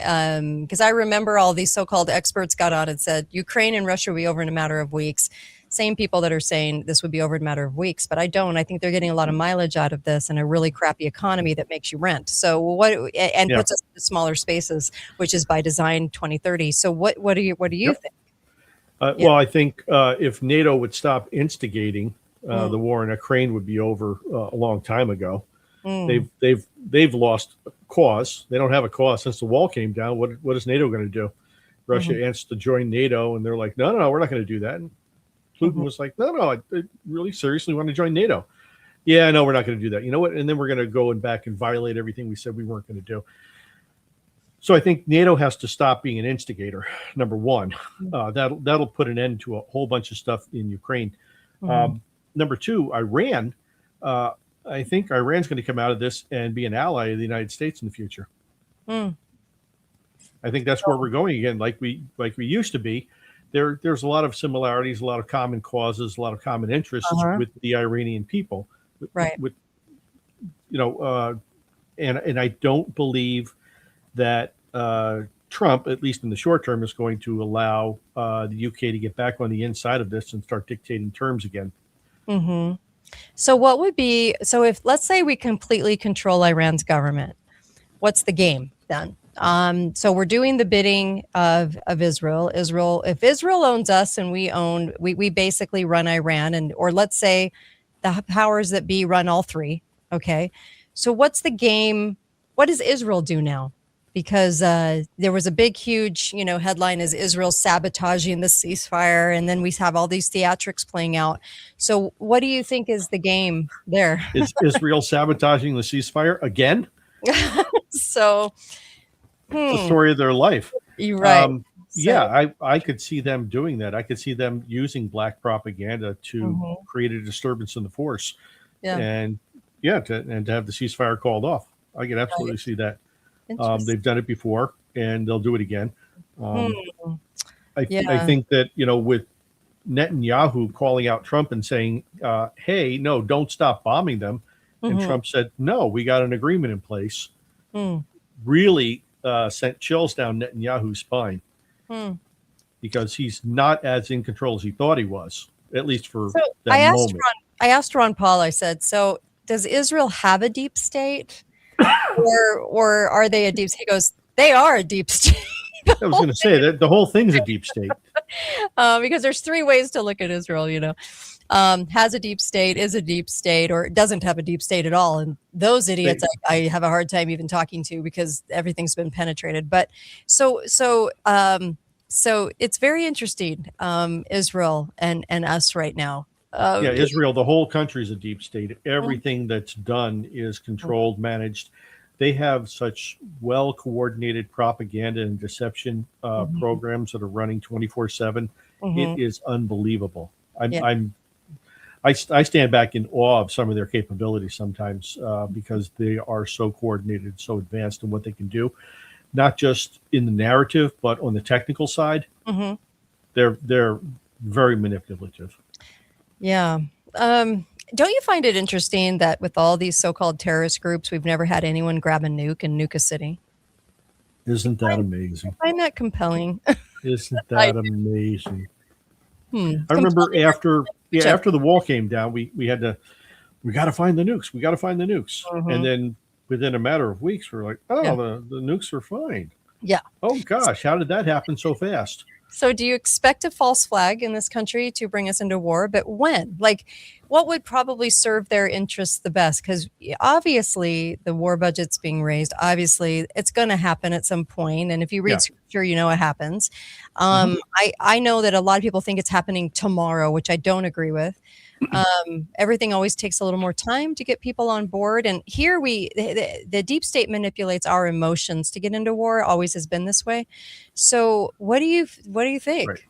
Because I remember all these so-called experts got on and said Ukraine and Russia will be over in a matter of weeks. Same people that are saying this would be over in a matter of weeks, but I don't. I think they're getting a lot of mileage out of this and a really crappy economy that makes you rent. So puts us in smaller spaces, which is by design 2030. So what do you think? Well, I think if NATO would stop instigating the war in Ukraine would be over a long time ago. They've lost cause. They don't have a cause since the wall came down. What is NATO going to do? Russia asked to join NATO, and they're like, no, we're not going to do that. And Putin was like, no, I really seriously want to join NATO. Yeah, no, we're not going to do that. You know what? And then we're going to go back and violate everything we said we weren't going to do. So I think NATO has to stop being an instigator. Number one, that'll put an end to a whole bunch of stuff in Ukraine. Number two, Iran. I think Iran's going to come out of this and be an ally of the United States in the future. I think that's where we're going again, like we used to be. There's a lot of similarities, a lot of common causes, a lot of common interests with the Iranian people. Right. And I don't believe that Trump, at least in the short term, is going to allow the UK to get back on the inside of this and start dictating terms again. So if let's say we completely control Iran's government, what's the game then? So we're doing the bidding of Israel. If Israel owns us and we basically run Iran, or let's say the powers that be run all three. Okay. So what's the game? What does Israel do now? Because there was a big, huge, headline is Israel sabotaging the ceasefire. And then we have all these theatrics playing out. So what do you think is the game there? Is Israel sabotaging the ceasefire again? So the story of their life. You're right. I could see them doing that. I could see them using black propaganda to create a disturbance in the force. And to have the ceasefire called off. I could absolutely see that. They've done it before and they'll do it again. I think that, with Netanyahu calling out Trump and saying, hey, no, don't stop bombing them. And Trump said, no, we got an agreement in place. Really sent chills down Netanyahu's spine because he's not as in control as he thought he was, at least for that moment. I asked Ron Paul, I said, so does Israel have a deep state or are they a deep state? He goes, they are a deep state. I was going to say that the whole thing's a deep state. Because there's three ways to look at Israel, has a deep state, is a deep state, or doesn't have a deep state at all. And those idiots I have a hard time even talking to because everything's been penetrated. But so it's very interesting, Israel and us right now. Israel, the whole country is a deep state. Everything that's done is controlled, managed. They have such well-coordinated propaganda and deception programs that are running 24/7. It is unbelievable. I stand back in awe of some of their capabilities sometimes because they are so coordinated, so advanced in what they can do, not just in the narrative, but on the technical side. They're very manipulative. Yeah. Don't you find it interesting that with all these so-called terrorist groups, we've never had anyone grab a nuke and nuke a city? Isn't that amazing? I find that compelling. Isn't that amazing? I remember after the wall came down, we got to find the nukes. We got to find the nukes. And then within a matter of weeks, we're like, the nukes are fine. Yeah. Oh gosh, how did that happen so fast? So do you expect a false flag in this country to bring us into war? But when? Like, what would probably serve their interests the best? Because obviously the war budget's being raised. Obviously it's going to happen at some point. And if you read scripture, you know what happens. I know that a lot of people think it's happening tomorrow, which I don't agree with. Everything always takes a little more time to get people on board. And here the deep state manipulates our emotions to get into war. Always has been this way. So what do you think? Right.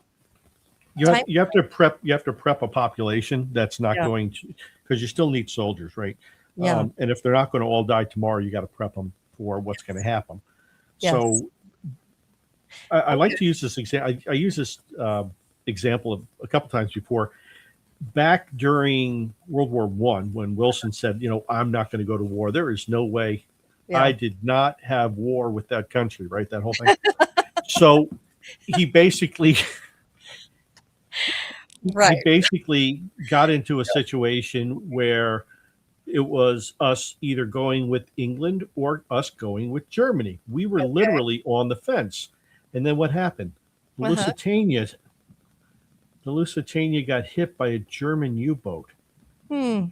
You have to prep a population that's not going to, because you still need soldiers, right? Yeah. And if they're not going to all die tomorrow, you got to prep them for what's going to happen. Yes. So I like to use this example. I use this example a couple times before. Back during World War I, when Wilson said, I'm not going to go to war, there is no way. I did not have war with that country, right? That whole thing. So he basically... Right. He basically got into a situation where it was us either going with England or us going with Germany. We were literally on the fence. And then what happened? The Lusitania got hit by a German U-boat. And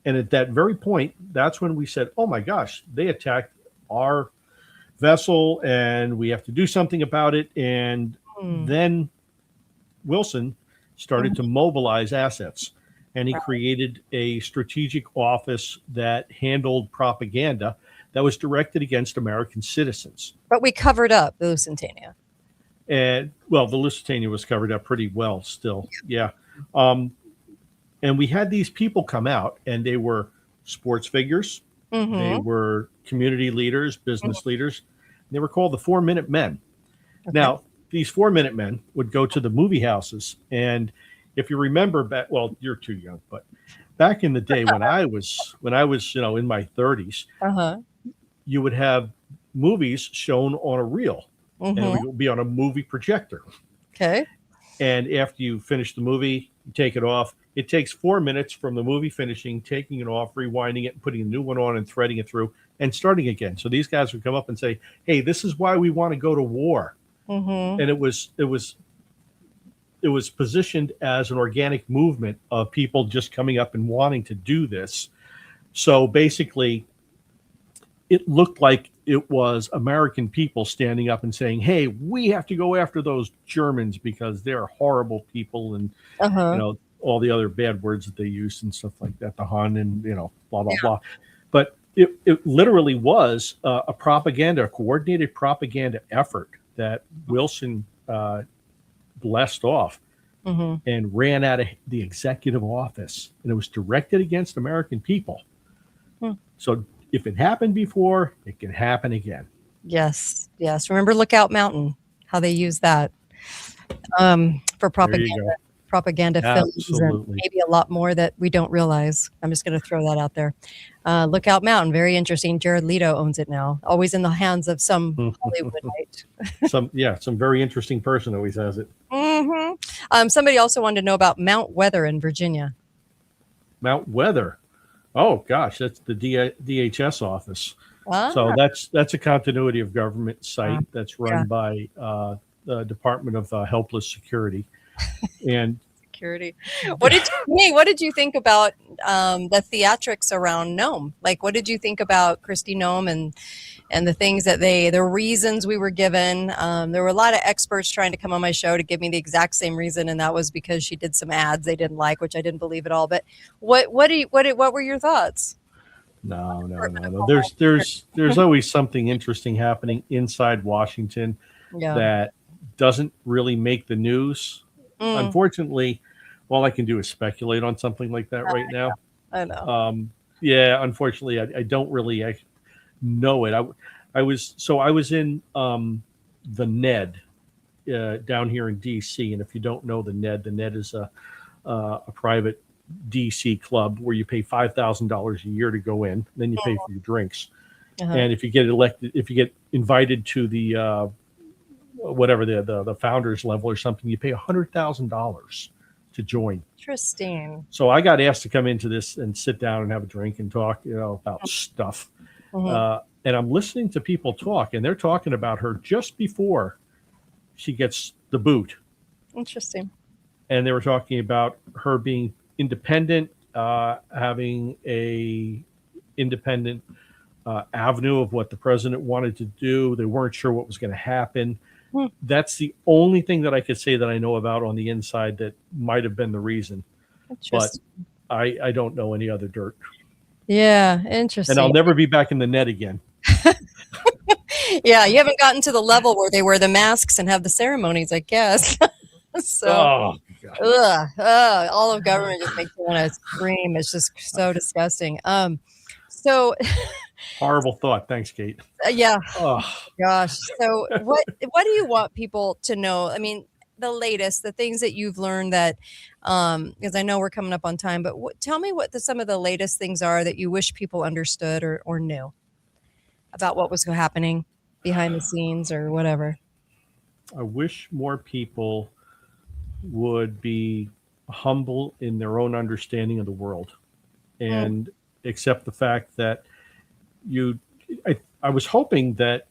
at that very point, that's when we said, oh my gosh, they attacked our vessel and we have to do something about it. And then Wilson started to mobilize assets, and he created a strategic office that handled propaganda that was directed against American citizens. But we covered up the Lusitania. And the Lusitania was covered up pretty well still. Yeah. And we had these people come out, and they were sports figures. They were community leaders, business leaders. They were called the 4-Minute Men. Okay. Now, these 4-Minute Men would go to the movie houses. And if you remember back, you're too young, but back in the day when I was, in my 30s, you would have movies shown on a reel and it would be on a movie projector. Okay. And after you finish the movie, you take it off. It takes 4 minutes from the movie finishing, taking it off, rewinding it, and putting a new one on and threading it through and starting again. So these guys would come up and say, hey, this is why we want to go to war. And it was positioned as an organic movement of people just coming up and wanting to do this. So basically, it looked like it was American people standing up and saying, hey, we have to go after those Germans because they're horrible people, and all the other bad words that they used and stuff like that, the Hun and blah blah blah. But it literally was a coordinated propaganda effort that Wilson blessed off and ran out of the executive office, and it was directed against American people. So if it happened before, it can happen again. Yes. Remember Lookout Mountain, how they use that for propaganda films, and maybe a lot more that we don't realize. I'm just going to throw that out there. Lookout Mountain, very interesting. Jared Leto owns it now, always in the hands of some Hollywoodite. Some very interesting person always has it. Somebody also wanted to know about Mount Weather in Virginia. Mount Weather. Oh gosh, that's the DHS office. So that's a continuity of government site that's run by the Department of Helpless Security. And security. What did you think about the theatrics around Nome? Like, what did you think about Kristi Noem and the things that the reasons we were given? There were a lot of experts trying to come on my show to give me the exact same reason, and that was because she did some ads they didn't like, which I didn't believe at all. But what were your thoughts? No. There's always something interesting happening inside Washington that doesn't really make the news. Unfortunately, all I can do is speculate on something like that right now. I know. Unfortunately, I don't really know it. I was in the NED down here in DC, and if you don't know the NED is a private DC club where you pay $5,000 a year to go in. Then you pay for your drinks, and if you get invited to the whatever the founders level or something, you pay $100,000 to join. Interesting. So I got asked to come into this and sit down and have a drink and talk, about stuff. And I'm listening to people talk, and they're talking about her just before she gets the boot. Interesting. And they were talking about her being independent, having a independent avenue of what the president wanted to do. They weren't sure what was going to happen. That's the only thing that I could say that I know about on the inside that might have been the reason. But I don't know any other dirt. Yeah, interesting. And I'll never be back in the net again. Yeah, you haven't gotten to the level where they wear the masks and have the ceremonies, I guess. So, all of government just makes you want to scream. It's just so disgusting. So horrible thought. Thanks, Kate. Yeah. Oh gosh. So what do you want people to know? I mean, the latest, the things that you've learned that, because I know we're coming up on time, but tell me what some of the latest things are that you wish people understood or knew about what was happening behind the scenes or whatever. I wish more people would be humble in their own understanding of the world and accept the fact that I was hoping that,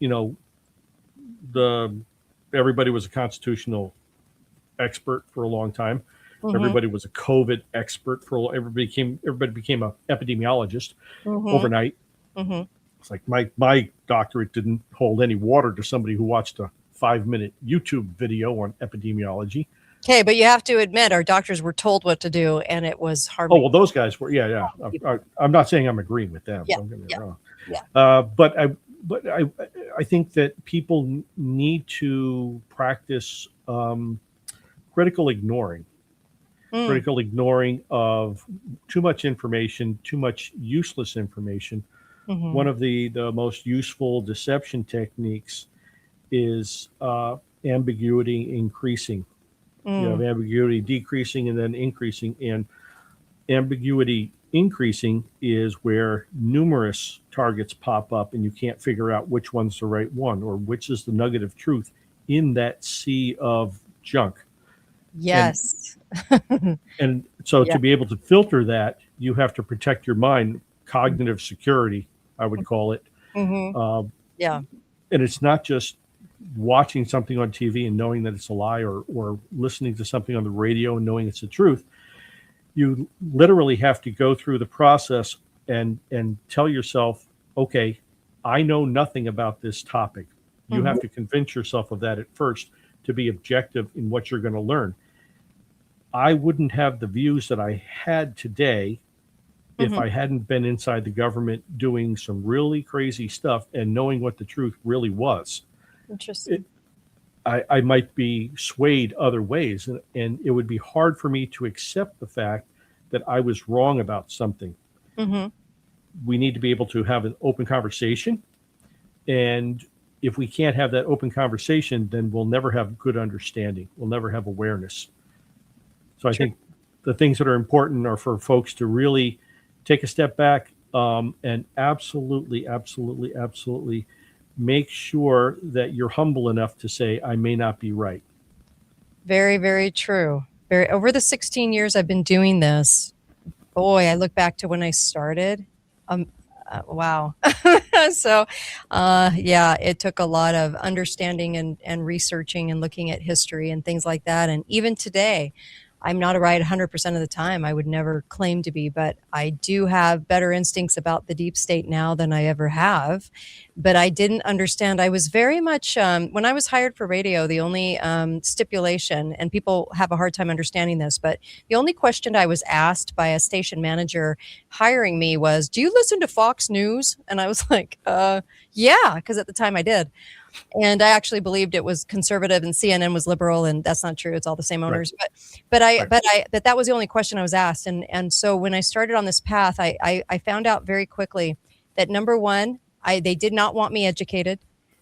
everybody was a constitutional expert for a long time. Mm-hmm. Everybody was a COVID expert everybody became an epidemiologist overnight. Mm-hmm. It's like my doctorate didn't hold any water to somebody who watched a 5-minute YouTube video on epidemiology. Okay, but you have to admit our doctors were told what to do, and it was harmful. Oh, well, those guys were, yeah. I'm not saying I'm agreeing with them. Yeah, don't get me wrong. Yeah. But I think that people need to practice critical ignoring of too much information, too much useless information. Mm-hmm. One of the most useful deception techniques is ambiguity increasing. You have ambiguity decreasing and then increasing. And ambiguity increasing is where numerous targets pop up and you can't figure out which one's the right one or which is the nugget of truth in that sea of junk. Yes. And so to be able to filter that, you have to protect your mind, cognitive security, I would call it. Mm-hmm. And it's not just watching something on TV and knowing that it's a lie or listening to something on the radio and knowing it's the truth. You literally have to go through the process and tell yourself, okay, I know nothing about this topic. You have to convince yourself of that at first to be objective in what you're going to learn. I wouldn't have the views that I had today if I hadn't been inside the government doing some really crazy stuff and knowing what the truth really was. Interesting. I might be swayed other ways, and it would be hard for me to accept the fact that I was wrong about something. Mm-hmm. We need to be able to have an open conversation, and if we can't have that open conversation, then we'll never have good understanding. We'll never have awareness. So I think the things that are important are for folks to really take a step back and absolutely make sure that you're humble enough to say, I may not be right. Very, very true. Over the 16 years I've been doing this, boy, I look back to when I started. Wow. So, it took a lot of understanding and researching and looking at history and things like that. And even today, I'm not a right 100% of the time. I would never claim to be, but I do have better instincts about the deep state now than I ever have. But I didn't understand. I was very much, when I was hired for radio, the only stipulation, and people have a hard time understanding this, but the only question I was asked by a station hiring me was, do you listen to Fox News? And I was like, yeah, because at the time I did. And I actually believed it was conservative and CNN was liberal, and that's not true. It's all the same owners. Right. But that was the only question I was asked. And so when I started on this path, I found out very quickly that number one, they did not want me educated.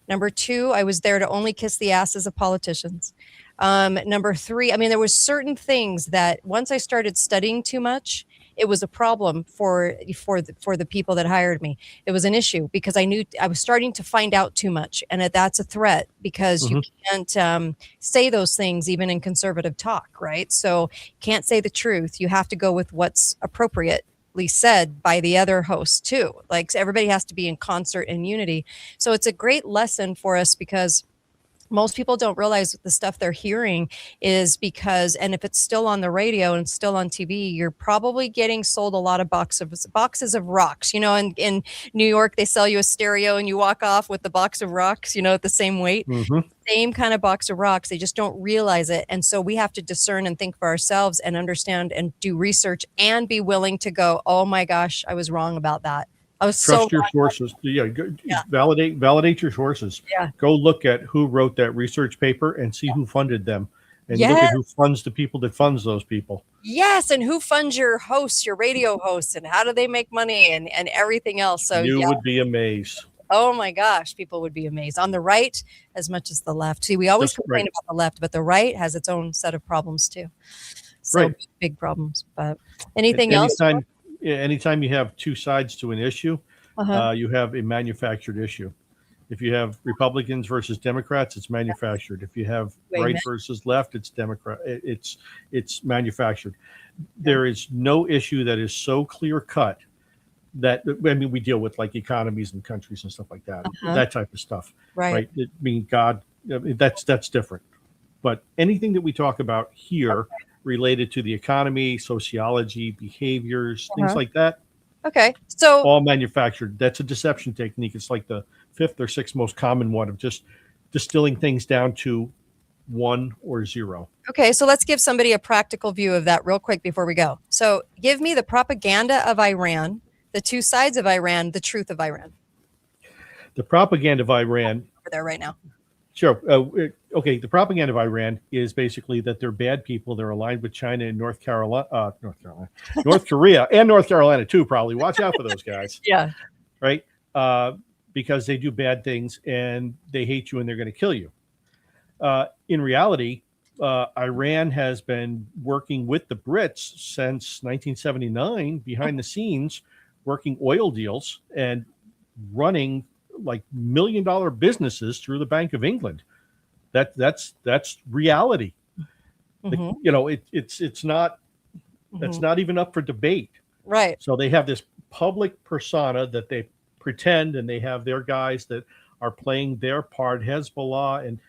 Number two, I was there to only kiss the asses of politicians. Number three, there was certain things that once I started studying too much, it was a problem for the people that hired me. It was an issue because I knew I was starting to find out too much, and that's a threat because you can't say those things even in conservative talk, right? So you can't say the truth. You have to go with what's appropriately said by the other hosts too. Like everybody has to be in concert and unity. So it's a great lesson for us because most people don't realize the stuff they're hearing is because, and if it's still on the radio and still on TV, you're probably getting sold a lot of boxes of rocks. You know, in New York, they sell you a stereo and you walk off with the box of rocks, you know, at the same weight. Mm-hmm. Same kind of box of rocks. They just don't realize it. And so we have to discern and think for ourselves and understand and do research and be willing to go, oh my gosh, I was wrong about that. I was Trust your sources. Yeah. Validate your sources. Yeah. Go look at who wrote that research paper and see who funded them, and look at who funds the people that funds those people. Yes, and who funds your hosts, your radio hosts, and how do they make money and everything else. So you would be amazed. Oh my gosh, people would be amazed. On the right, as much as the left. See, we always complain about the left, but the right has its own set of problems too. So big problems. But anything else? Anytime you have two sides to an issue, you have a manufactured issue. If you have Republicans versus Democrats, it's manufactured. If you have right versus left, it's Democrat. It's manufactured. There is no issue that is so clear cut that, I mean, we deal with like economies and countries and stuff like that, that type of stuff. Right. I mean, that's different. But anything that we talk about here related to the economy, sociology, behaviors, things like that. Okay. So all manufactured. That's a deception technique. It's like the 5th or 6th most common one of just distilling things down to 1 or 0. Okay. So let's give somebody a practical view of that real quick before we go. So give me the propaganda of Iran, the two sides of Iran, the truth of Iran. The propaganda of Iran. We're there right now. Sure. Okay. The propaganda of Iran is basically that they're bad people. They're aligned with China and North Korea, and North Carolina too. Probably watch out for those guys. Yeah. Right. Because they do bad things and they hate you and they're going to kill you. In reality, Iran has been working with the Brits since 1979 behind the scenes, working oil deals and running like $1 million businesses through the Bank of England. That's reality. You know, it's not, that's not even up for debate. Right. So they have this public persona that they pretend, and they have their guys that are playing their part, Hezbollah, and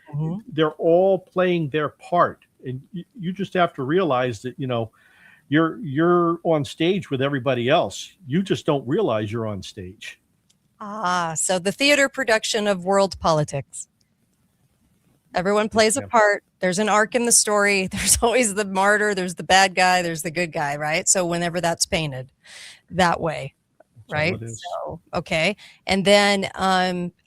they're all playing their part. And you just have to realize that, you know, you're on stage with everybody else. You just don't realize you're on stage. So the theater production of world politics. Everyone plays a part. There's an arc in the story. There's always the martyr. There's the bad guy. There's the good guy, right? So whenever that's painted that way, right? So, okay. And then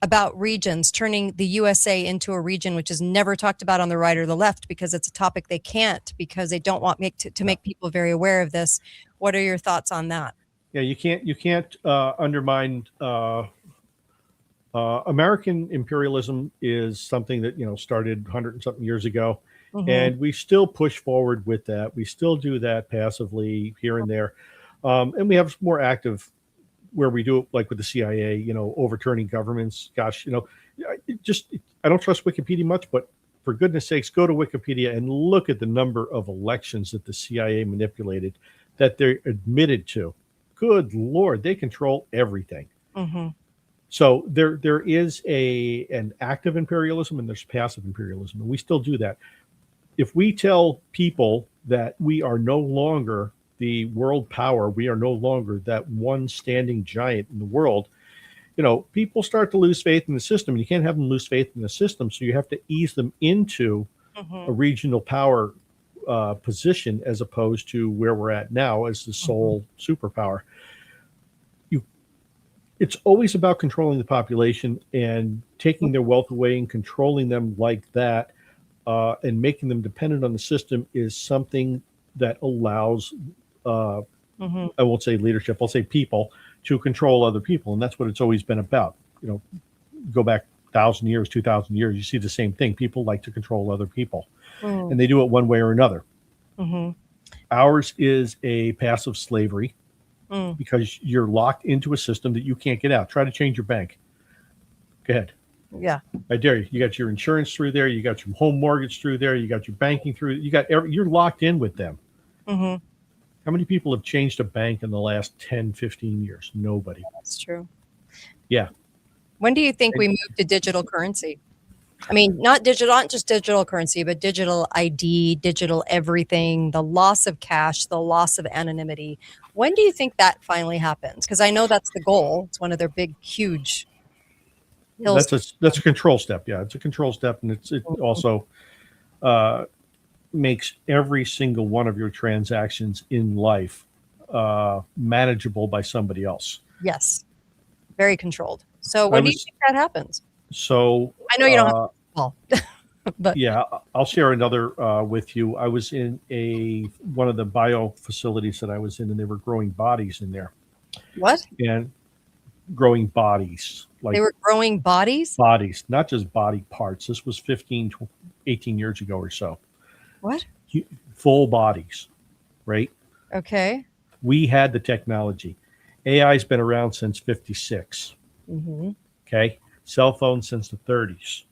about regions, turning the USA into a region, which is never talked about on the right or the left because it's a topic they can't, because they don't want to make people very aware of this. What are your thoughts on that? Yeah, you can't undermine American imperialism is something that, you know, started 100 and something years ago, and we still push forward with that. We still do that passively here and there, and we have more active where we do it, like with the CIA, you know, overturning governments. Gosh, you know, I don't trust Wikipedia much, but for goodness sakes, go to Wikipedia and look at the number of elections that the CIA manipulated that they're admitted to. Good Lord, they control everything. So there is an active imperialism and there's passive imperialism, and we still do that. If we tell people that we are no longer the world power, we are no longer that one standing giant in the world, you know, people start to lose faith in the system, and you can't have them lose faith in the system. So you have to ease them into a regional power position, as opposed to where we're at now as the sole superpower. It's always about controlling the population and taking their wealth away and controlling them like that, and making them dependent on the system is something that allows, I won't say leadership, I'll say people, to control other people. And that's what it's always been about. You know, go back 1,000 years, 2,000 years, you see the same thing. People like to control other people, and they do it one way or another. Ours is a passive slavery. Because you're locked into a system that you can't get out. Try to change your bank. Go ahead. Yeah. I dare you. You got your insurance through there. You got your home mortgage through there. You got your banking through. You're locked in with them. How many people have changed a bank in the last 10, 15 years? Nobody. That's true. Yeah. When do you think we move to digital currency? I mean, not just digital currency, but digital ID, digital everything, the loss of cash, the loss of anonymity. When do you think that finally happens? Because I know that's the goal. It's one of their big, huge hills. That's a control step. Yeah, it's a control step, and it also makes every single one of your transactions in life manageable by somebody else. Yes, very controlled. So when do you think that happens? So I know you don't have well, but yeah, I'll share another with you. I was in one of the bio facilities that I was in, and they were growing bodies in there. What? And growing bodies. Like they were growing bodies? Bodies, not just body parts. This was 18 years ago or so. What? Full bodies, right? Okay. We had the technology. AI's been around since 56. Mm-hmm. Okay. Cell phones since the 30s.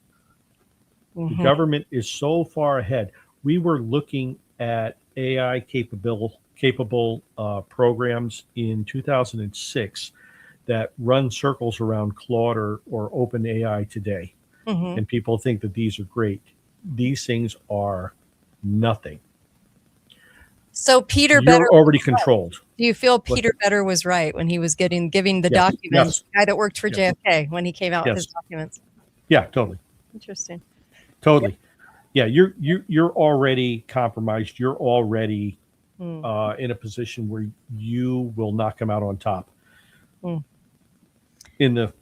The government is so far ahead. We were looking at AI capable programs in 2006 that run circles around Claude or OpenAI today. And people think that these are great. These things are nothing. So Peter You're Better already controlled. Do you feel Peter Better was right when he was giving the documents? The guy that worked for JFK when he came out with his documents. Yeah, totally. Interesting. Totally. Yeah, you're already compromised. You're already in a position where you will not come out on top in the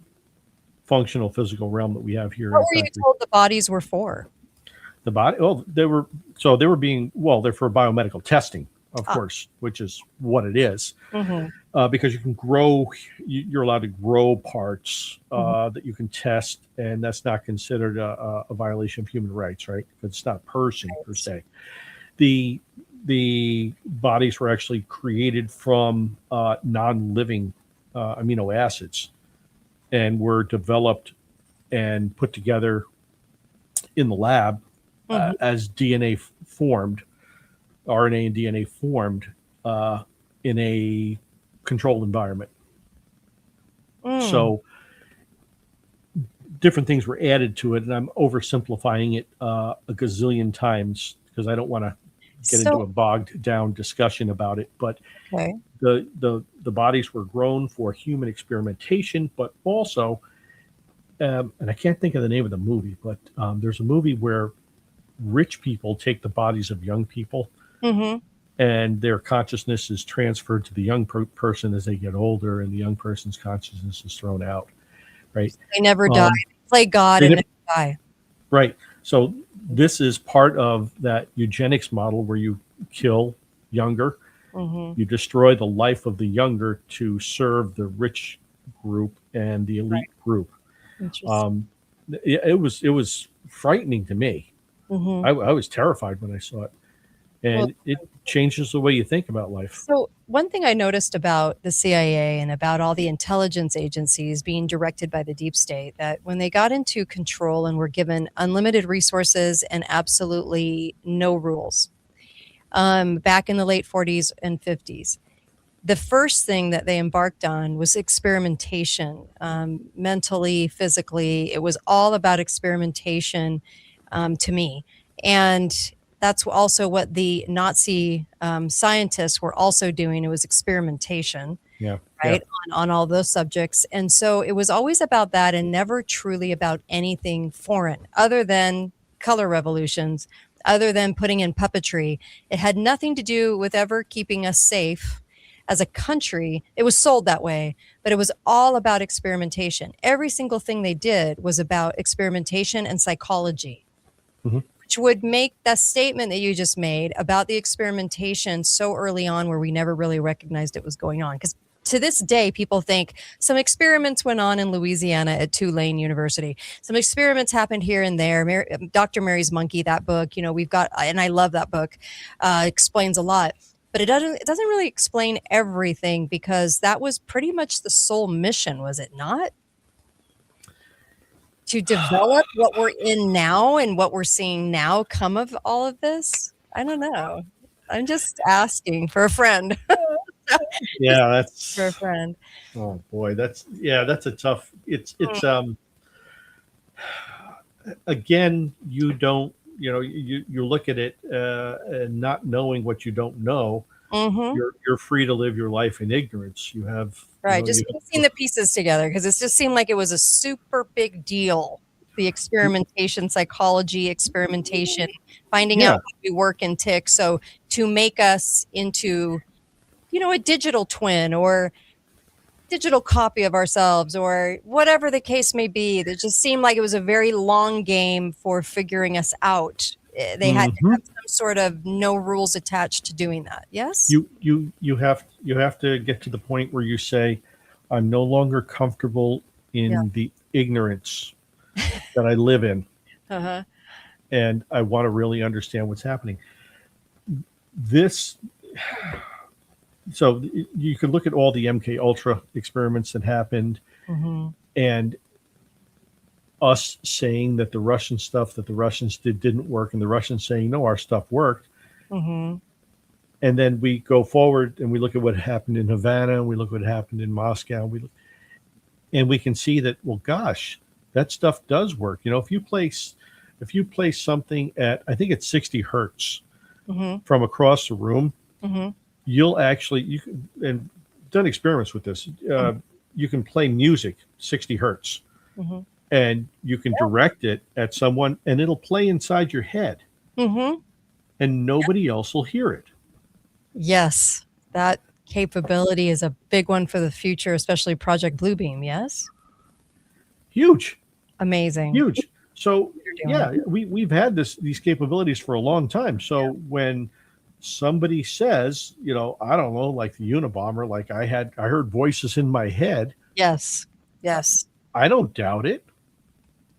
functional physical realm that we have here. What were you told the bodies were for? The body? Well, they're for biomedical testing, of course, which is what it is. Because you can grow, you're allowed to grow parts that you can test, and that's not considered a violation of human rights, right? Because it's not a person per se. The bodies were actually created from non-living amino acids, and were developed and put together in the lab as DNA formed, RNA and DNA formed in a controlled environment. So different things were added to it, and I'm oversimplifying it a gazillion times because I don't want to get into a bogged down discussion about it. But the bodies were grown for human experimentation, but also, and I can't think of the name of the movie, but there's a movie where rich people take the bodies of young people and their consciousness is transferred to the young person as they get older, and the young person's consciousness is thrown out, right? They never die. They play God and never die. Right. So this is part of that eugenics model where you kill younger, you destroy the life of the younger to serve the rich group and the elite group. It was frightening to me. I was terrified when I saw it. And it changes the way you think about life. So one thing I noticed about the CIA and about all the intelligence agencies being directed by the deep state, that when they got into control and were given unlimited resources and absolutely no rules, back in the late 40s and 50s, the first thing that they embarked on was experimentation, mentally, physically. It was all about experimentation to me. And that's also what the Nazi scientists were also doing. It was experimentation, on all those subjects. And so it was always about that and never truly about anything foreign other than color revolutions, other than putting in puppetry. It had nothing to do with ever keeping us safe as a country. It was sold that way, but it was all about experimentation. Every single thing they did was about experimentation and psychology. Which would make that statement that you just made about the experimentation so early on where we never really recognized it was going on. Because to this day, people think some experiments went on in Louisiana at Tulane University. Some experiments happened here and there. Dr. Mary's Monkey, that book, we've got, and I love that book, explains a lot. But it doesn't really explain everything, because that was pretty much the sole mission, was it not? To develop what we're in now and what we're seeing now come of all of this? I don't know. I'm just asking for a friend. Yeah, that's for a friend. Oh boy, that's a tough. It's again, you don't, you look at it and not knowing what you don't know. Mm-hmm. You're free to live your life in ignorance. You have right, just piecing the pieces together, because it just seemed like it was a super big deal. The experimentation, psychology, experimentation, finding out how we work and tick. So to make us into, a digital twin or digital copy of ourselves or whatever the case may be, that just seemed like it was a very long game for figuring us out. They had to have some sort of no rules attached to doing that. Yes. You have to get to the point where you say, I'm no longer comfortable in the ignorance that I live in. Uh-huh. And I want to really understand what's happening. So you could look at all the MK Ultra experiments that happened, and us saying that the Russian stuff that the Russians didn't work, and the Russians saying, no, our stuff worked. And then we go forward and we look at what happened in Havana, and we look at what happened in Moscow, and we can see that, well, gosh, that stuff does work. If you place something at, I think it's 60 hertz from across the room, you'll actually, and done experiments with this, you can play music 60 hertz and you can direct it at someone and it'll play inside your head and nobody else will hear it. Yes, that capability is a big one for the future, especially Project Bluebeam. Yes. Huge. Amazing. Huge. So we've had these capabilities for a long time. So when somebody says, I don't know, like the Unabomber, like I heard voices in my head. Yes. Yes. I don't doubt it.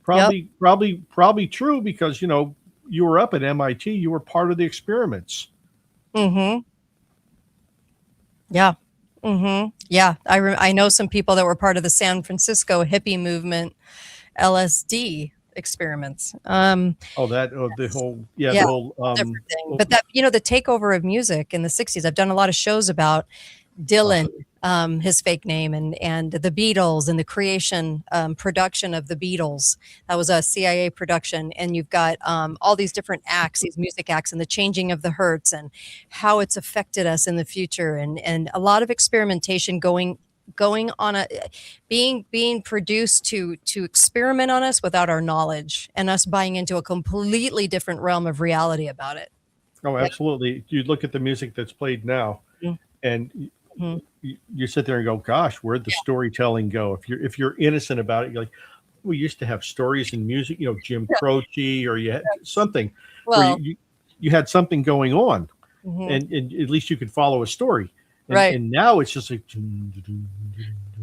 Probably true, because, you were up at MIT, you were part of the experiments. Yeah. Yeah. I know some people that were part of the San Francisco hippie movement, LSD experiments. The whole different thing. But that, the takeover of music in the 60s, I've done a lot of shows about Dylan, his fake name, and the Beatles and the creation, production of the Beatles. That was a CIA production. And you've got all these different acts, these music acts, and the changing of the hertz and how it's affected us in the future. And a lot of experimentation going on, being produced to experiment on us without our knowledge, and us buying into a completely different realm of reality about it. Oh, absolutely. You look at the music that's played now, and you sit there and go, gosh, where'd the storytelling go? If you're innocent about it, you're like, we used to have stories in music, Jim Croce, or you had something where you had something going on, and at least you could follow a story. And now it's just like,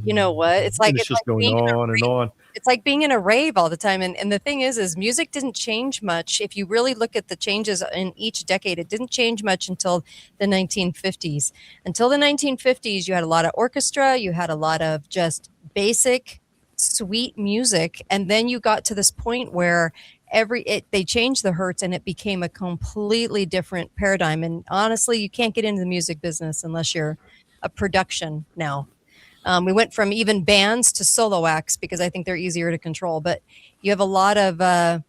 you know what? It's like just going on and on. It's like being in a rave all the time. And the thing is music didn't change much. If you really look at the changes in each decade, it didn't change much until the 1950s. Until the 1950s, you had a lot of orchestra, you had a lot of just basic, sweet music. And then you got to this point where they changed the hertz and it became a completely different paradigm. And honestly, you can't get into the music business unless you're a production now. We went from even bands to solo acts because I think they're easier to control. But you have a lot of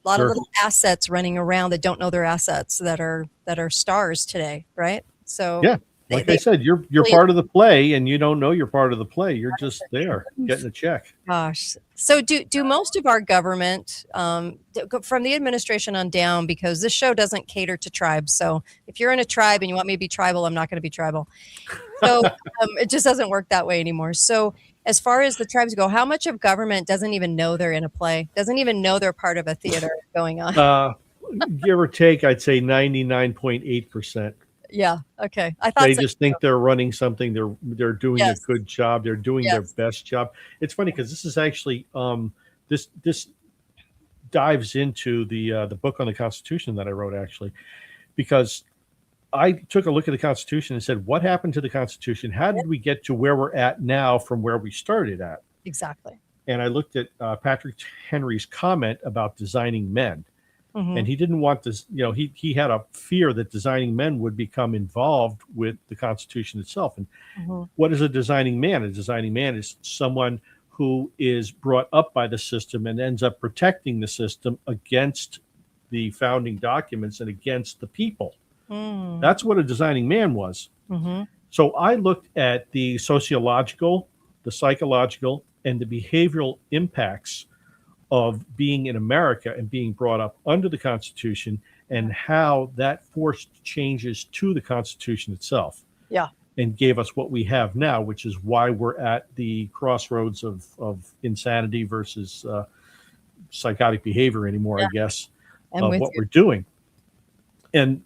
little assets running around that don't know their assets, that are stars today, right? So like I said, you're part of the play, and you don't know you're part of the play. You're just there getting a check. Gosh. So do most of our government, from the administration on down, because this show doesn't cater to tribes. So if you're in a tribe and you want me to be tribal, I'm not going to be tribal. So it just doesn't work that way anymore. So as far as the tribes go, how much of government doesn't even know they're in a play, doesn't even know they're part of a theater going on? Give or take, I'd say 99.8%. Yeah. Okay. I thought they just think they're running something. They're doing a good job. They're doing their best job. It's funny because this is actually this dives into the book on the Constitution that I wrote, actually, because I took a look at the Constitution and said, what happened to the Constitution? How did we get to where we're at now from where we started at? Exactly. And I looked at Patrick Henry's comment about designing men. And he didn't want this, he had a fear that designing men would become involved with the Constitution itself. And what is a designing man? A designing man is someone who is brought up by the system and ends up protecting the system against the founding documents and against the people. That's what a designing man was. So I looked at the sociological, the psychological, and the behavioral impacts of being in America and being brought up under the Constitution, and how that forced changes to the Constitution itself. Yeah. And gave us what we have now, which is why we're at the crossroads of insanity versus psychotic behavior anymore, I guess, of what we're doing. And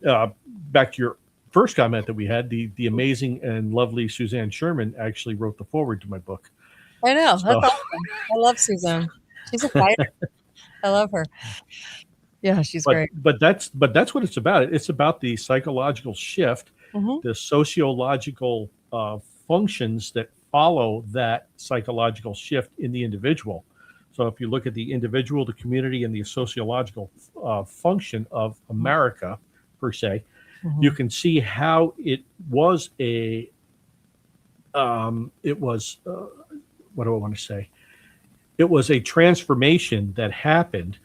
back to your first comment that we had, the amazing and lovely Suzanne Sherman actually wrote the foreword to my book. I know. So. That's awesome. I love Suzanne. She's a fighter. I love her. Yeah, she's great. But that's what it's about. It's about the psychological shift, the sociological functions that follow that psychological shift in the individual. So if you look at the individual, the community, and the sociological function of America per se, you can see how it was what do I want to say? It was a transformation that happened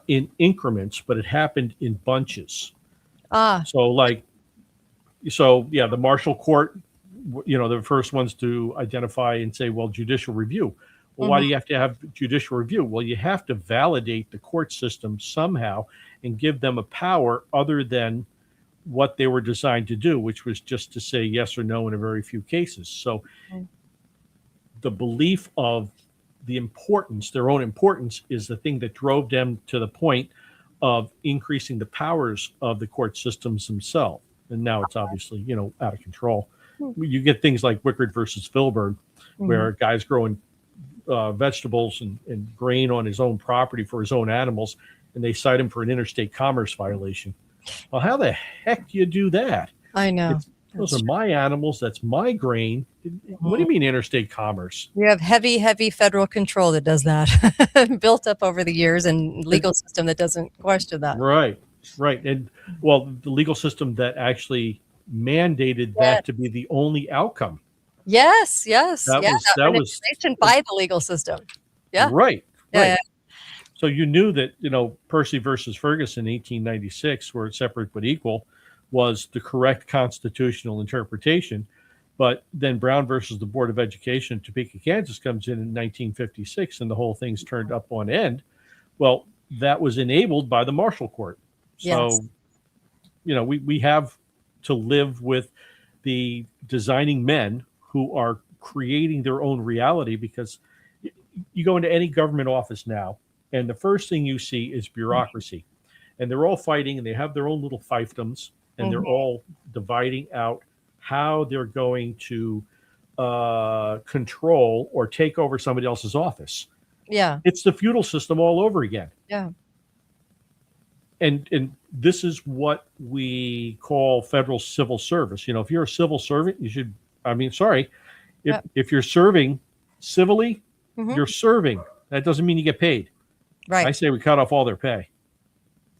in increments, but it happened in bunches. So the Marshall Court, the first ones to identify and say, well, judicial review. Well, why do you have to have judicial review? Well, you have to validate the court system somehow and give them a power other than what they were designed to do, which was just to say yes or no in a very few cases. So the belief of the importance, their own importance, is the thing that drove them to the point of increasing the powers of the court systems themselves. And now it's obviously, out of control. You get things like Wickard versus Filburn, where a guy's growing vegetables and grain on his own property for his own animals, and they cite him for an interstate commerce violation. Well, how the heck do you do that? I know. Those are my animals. That's my grain. What do you mean interstate commerce? You have heavy federal control that does that, built up over the years, and legal system that doesn't question that. Right. And the legal system that actually mandated that to be the only outcome. Yes. That was by the legal system. Yeah. Right. Yeah. So you knew that, Percy versus Ferguson, 1896, where it's separate but equal, was the correct constitutional interpretation. But then Brown versus the Board of Education in Topeka, Kansas comes in 1956, and the whole thing's turned up on end. Well, that was enabled by the Marshall Court. So, we have to live with the designing men who are creating their own reality, because you go into any government office now, and the first thing you see is bureaucracy. And they're all fighting, and they have their own little fiefdoms, and they're all dividing out how they're going to control or take over somebody else's office. Yeah. It's the feudal system all over again. Yeah. And this is what we call federal civil service. If you're a civil servant, you should, if you're serving civilly, you're serving. That doesn't mean you get paid. Right. I say we cut off all their pay.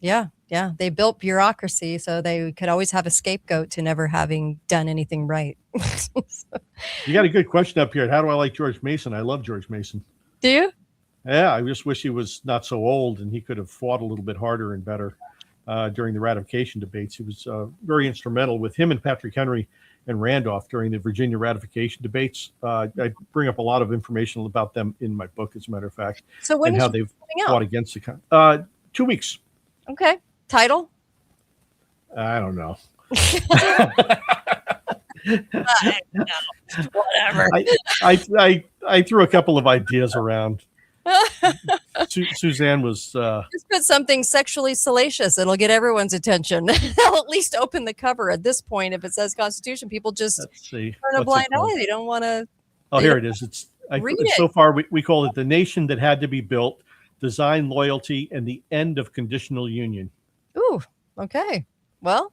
Yeah. They built bureaucracy so they could always have a scapegoat to never having done anything right. You got a good question up here. How do I like George Mason? I love George Mason. Do you? Yeah, I just wish he was not so old and he could have fought a little bit harder and better during the ratification debates. He was very instrumental with him and Patrick Henry and Randolph during the Virginia ratification debates. I bring up a lot of information about them in my book, as a matter of fact. So when and how they've fought against the 2 weeks. Okay. Title? I don't know. Whatever. I threw a couple of ideas around. Suzanne was just put something sexually salacious. It'll get everyone's attention. They'll at least open the cover at this point. If it says Constitution, people just turn a blind eye. They don't want to. Oh, here it is. So far we call it the nation that had to be built, design, loyalty, and the end of conditional union. Ooh, okay. Well,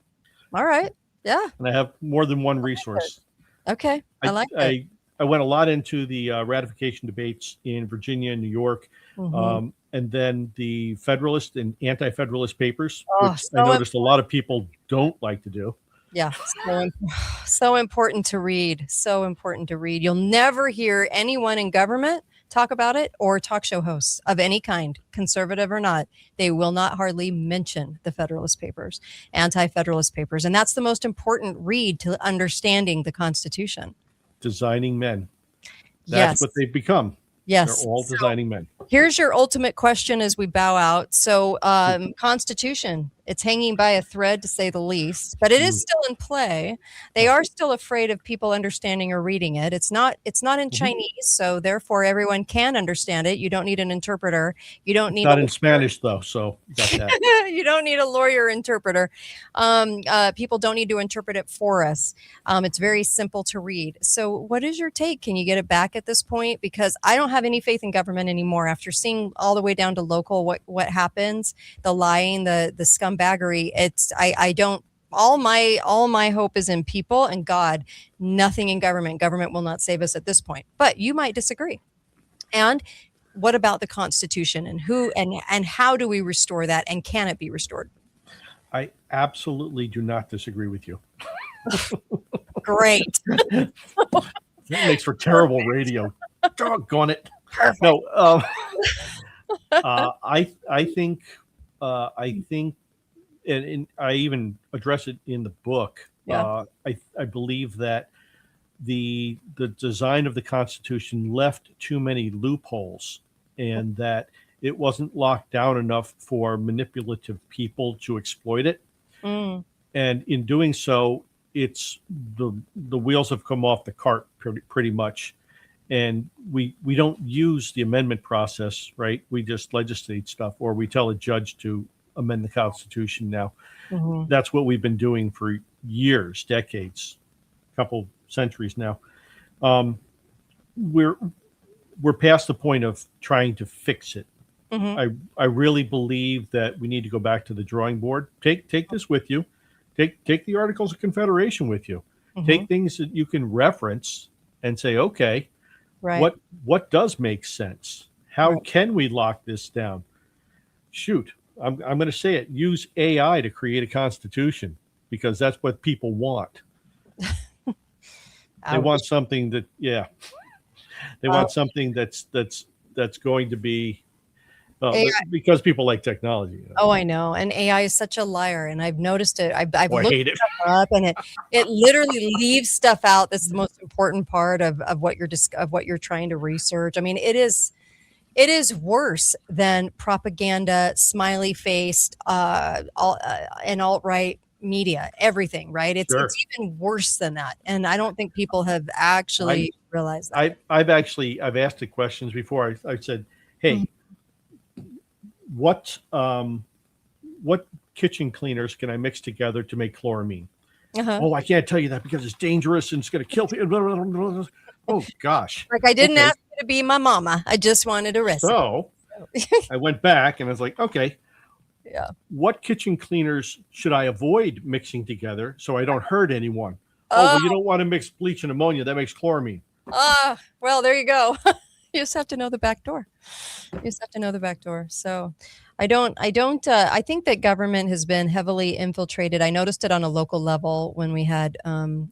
all right. Yeah. And I have more than one resource. Okay. I like that. I went a lot into the ratification debates in Virginia and New York, and then the Federalist and Anti-Federalist papers, which I noticed a lot of people don't like to do. Yeah, so important to read. So important to read. You'll never hear anyone in government talk about it, or talk show hosts of any kind, conservative or not, they will not hardly mention the Federalist Papers, anti-Federalist Papers. And that's the most important read to understanding the Constitution. Designing men. That's what they've become. Yes. They're all designing men. Here's your ultimate question as we bow out. So, Constitution, it's hanging by a thread to say the least, but it is still in play. They are still afraid of people understanding or reading it. It's not in Chinese, so therefore everyone can understand it. You don't need an interpreter. You don't need not in Spanish though, so you got that. You don't need a lawyer interpreter. People don't need to interpret it for us. It's very simple to read. So what is your take? Can you get it back at this point? Because I don't have any faith in government anymore after seeing all the way down to local what happens, the lying, the scumbaggery. I don't. All my hope is in people and God. Nothing in government. Government will not save us at this point. But you might disagree. And what about the Constitution and who and how do we restore that, and can it be restored? I absolutely do not disagree with you. Great. That makes for terrible radio. Doggone it. Perfect. No, I think, and I even address it in the book. Yeah. I believe that the design of the Constitution left too many loopholes, and that it wasn't locked down enough for manipulative people to exploit it. And in doing so, it's the wheels have come off the cart pretty much. And we don't use the amendment process, right? We just legislate stuff, or we tell a judge to amend the Constitution now. That's what we've been doing for years, decades, a couple centuries now. We're past the point of trying to fix it. I really believe that we need to go back to the drawing board. Take this with you. Take the Articles of Confederation with you. Take things that you can reference and say, okay, right. What does make sense? How can we lock this down? Shoot, I'm going to say it. Use AI to create a constitution, because that's what people want. They want something that, they want something that's going to be. Because people like technology. You know? Oh, I know. And AI is such a liar, and I've noticed it. I've looked hate it up, and it literally leaves stuff out. That's the most important part of what you're trying to research. I mean, it is worse than propaganda, smiley faced, and alt-right media. Everything, right? It's even worse than that. And I don't think people have actually realized that. I've asked the questions before. I said, hey. What kitchen cleaners can I mix together to make chloramine? Oh, I can't tell you that because it's dangerous and it's going to kill people. Oh gosh! Like I didn't ask you to be my mama. I just wanted a recipe. So I went back and I was like, okay, what kitchen cleaners should I avoid mixing together so I don't hurt anyone? Well, you don't want to mix bleach and ammonia. That makes chloramine. Well, there you go. You just have to know the back door. So I think that government has been heavily infiltrated. I noticed it on a local level when we had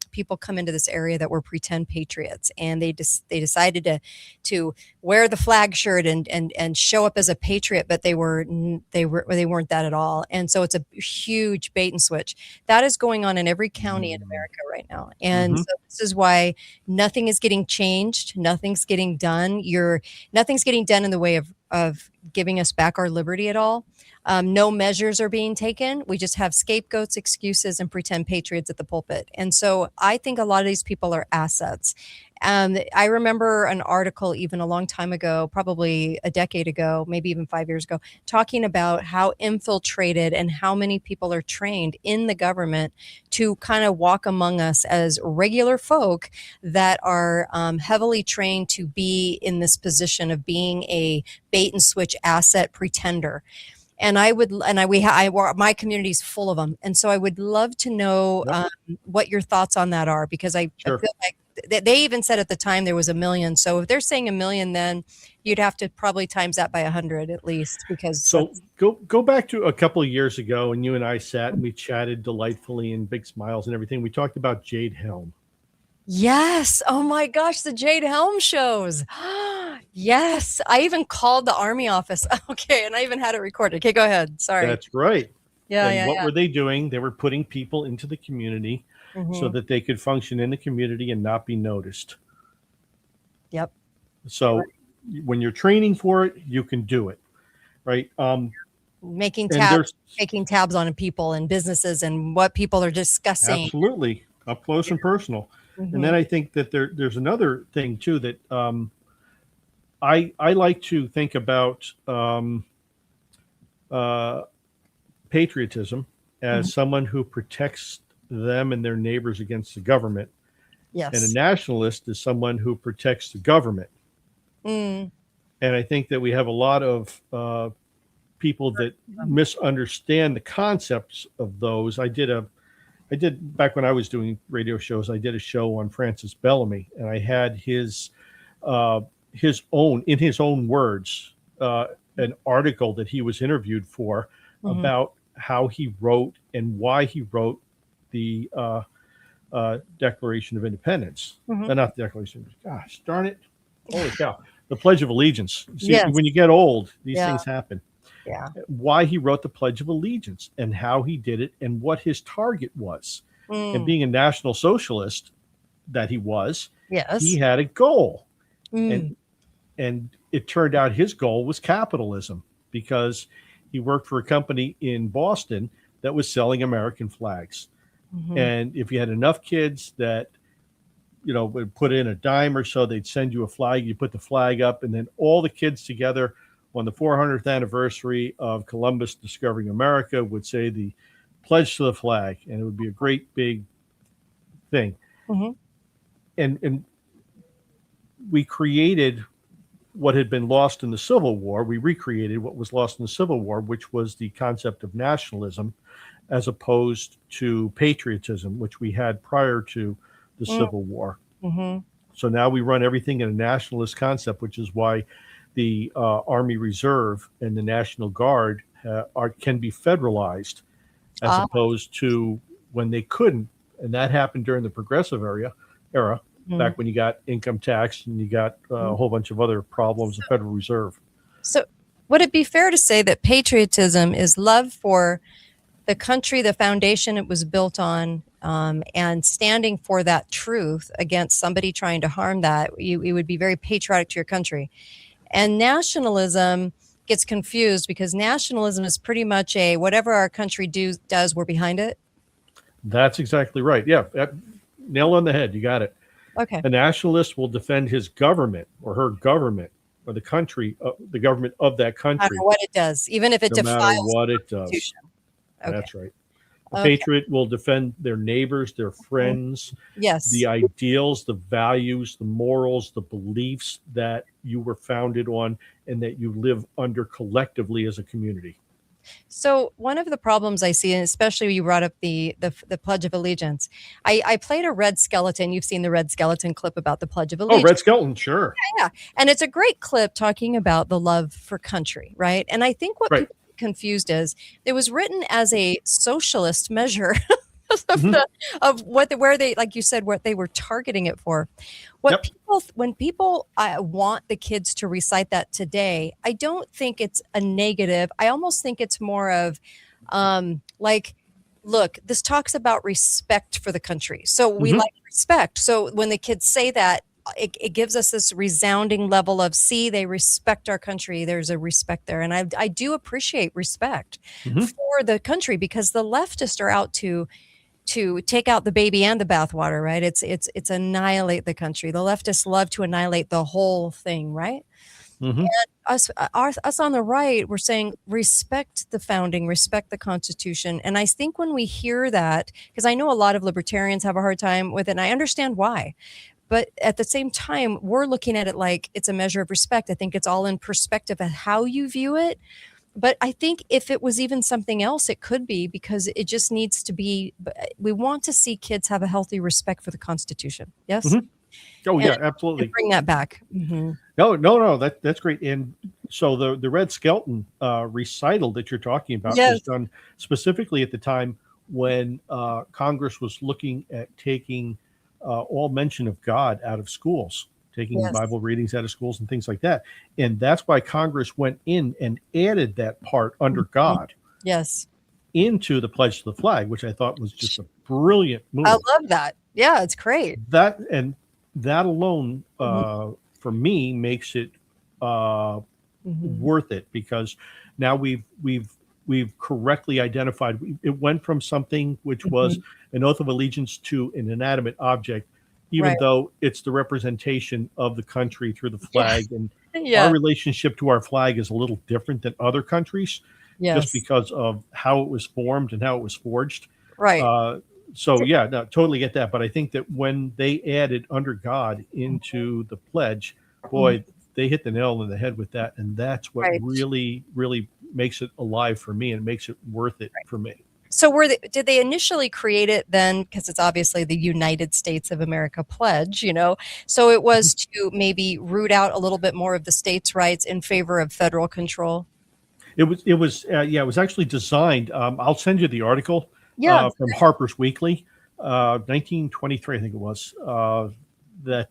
people come into this area that were pretend patriots, and they decided to wear the flag shirt and show up as a patriot, but they weren't that at all. And so it's a huge bait and switch that is going on in every county in America right now. And so this is why nothing is getting changed, nothing's getting done. Nothing's getting done in the way of giving us back our liberty at all. No measures are being taken. We just have scapegoats, excuses, and pretend patriots at the pulpit. And so I think a lot of these people are assets. I remember an article even a long time ago, probably a decade ago, maybe even 5 years ago, talking about how infiltrated and how many people are trained in the government to kind of walk among us as regular folk that are heavily trained to be in this position of being a bait and switch asset pretender. And my community is full of them. And so I would love to know what your thoughts on that are, because I feel like they even said at the time there was 1 million. So if they're saying 1 million, then you'd have to probably times that by 100 at least. Because so go back to a couple of years ago, and you and I sat and we chatted delightfully and big smiles and everything. We talked about Jade Helm. Yes. Oh my gosh, the Jade Helm shows. Yes. I even called the Army office. Okay, and I even had it recorded. Okay, go ahead. Sorry. That's right. Yeah, And yeah, what yeah. were they doing? They were putting people into the community so Mhm. that they could function in the community and not be noticed. Yep. So when you're training for it, you can do it, right? Making And tabs, there's taking tabs on people and businesses and what people are discussing. absolutely up close and personal. And then Mhm. I think that there's another thing too that I like to think about uh, patriotism as Mhm. someone who protects them and their neighbors against the government, and a Yes. nationalist is someone who protects the government. Mm. And I think that we have a lot of people that misunderstand the concepts of those. I did back when I was doing radio shows. I did a show on Francis Bellamy, and I had his own, in his own words, an article that he was interviewed for Mhm. about how he wrote and why he wrote the Declaration of Independence. Mhm. Not the Declaration. Gosh darn it! Holy cow! The Pledge of Allegiance. See, Yes. when you get old, these Yeah. things happen. Yeah. Why he wrote the Pledge of Allegiance and how he did it and what his target was. And Mm. being a National Socialist that he was, he Yes. had a goal. Mm. And it turned out his goal was capitalism, because he worked for a company in Boston that was selling American flags. Mhm. And if you had enough kids that would put in a dime or so, they'd send you a flag. You put the flag up, and then all the kids together on the 400th anniversary of Columbus discovering America would say the pledge to the flag, and it would be a great big thing. Mhm. And we created what had been lost in the Civil War. We recreated what was lost in the Civil War, which was the concept of nationalism, as opposed to patriotism, which we had prior to the Mm. Civil War. Mhm. So now we run everything in a nationalist concept, which is why the Army Reserve and the National Guard can be federalized, as Ah. opposed to when they couldn't. And that happened during the progressive era, Mhm. back when you got income tax and you got a whole bunch of other problems, the Federal Reserve. So, would it be fair to say that patriotism is love for the country, the foundation it was built on, and standing for that truth against somebody trying to harm that? You would be very patriotic to your country. And nationalism gets confused because nationalism is pretty much a whatever our country does, we're behind it. That's exactly right. Yeah, nail on the head. You got it. Okay. A nationalist will defend his government or her government or the country, the government of that No matter country, what it does, even if it no matter defiles what the it does. Constitution. Okay. That's right. A Okay. patriot will defend their neighbors, their friends, Yes. the ideals, the values, the morals, the beliefs that you were founded on and that you live under collectively as a community. So one of the problems I see, and especially you brought up the Pledge of Allegiance, I played a Red Skeleton. You've seen the Red Skeleton clip about the Pledge of Oh, Allegiance. Red Skeleton, sure. Yeah, and it's a great clip talking about the love for country, right? And I think what Right. people get confused is it was written as a socialist measure of, Mhm. where they, like you said, what they were targeting it for. Yep. When people want the kids to recite that today, I don't think it's a negative. I almost think it's more of like, look, this talks about respect for the country. So we Mhm. like respect. So when the kids say that, it gives us this resounding level of, see, they respect our country. There's a respect there. And I do appreciate respect Mhm. for the country, because the leftists are out to take out the baby and the bathwater, right? It's annihilate the country. The leftists love to annihilate the whole thing, right? Mhm. Us on the right, we're saying respect the founding, respect the Constitution. And I think when we hear that, because I know a lot of libertarians have a hard time with it, and I understand why. But at the same time, we're looking at it like it's a measure of respect. I think it's all in perspective of how you view it. But I think if it was even something else, it could be, because it just needs to be. We want to see kids have a healthy respect for the Constitution. Yes. Mhm. Oh, And yeah, absolutely. bring that back. Mhm. No, that's great. And so the Red Skelton recital that you're talking about Yes. was done specifically at the time when Congress was looking at taking all mention of God out of schools, taking Yes. Bible readings out of schools and things like that. And that's why Congress went in and added that part under God Yes. into the Pledge to the Flag, which I thought was just a brilliant move. I love that. Yeah, it's great. That alone, Mm-hmm. for me, makes it worth it, because now we've correctly identified. It went from something which was an oath of allegiance to an inanimate object, even Right. though it's the representation of the country through the flag. And Yeah. our relationship to our flag is a little different than other countries, Yes. just because of how it was formed and how it was forged. Right. So yeah, no, totally get that. But I think that when they added under God into the pledge, boy, they hit the nail on the head with that. And that's what Right. really, really makes it alive for me and makes it worth it for me. So did they initially create it then, because it's obviously the United States of America pledge, so it was to maybe root out a little bit more of the states' rights in favor of federal control? It was actually designed. I'll send you the article from Harper's Weekly, 1923, I think it was, that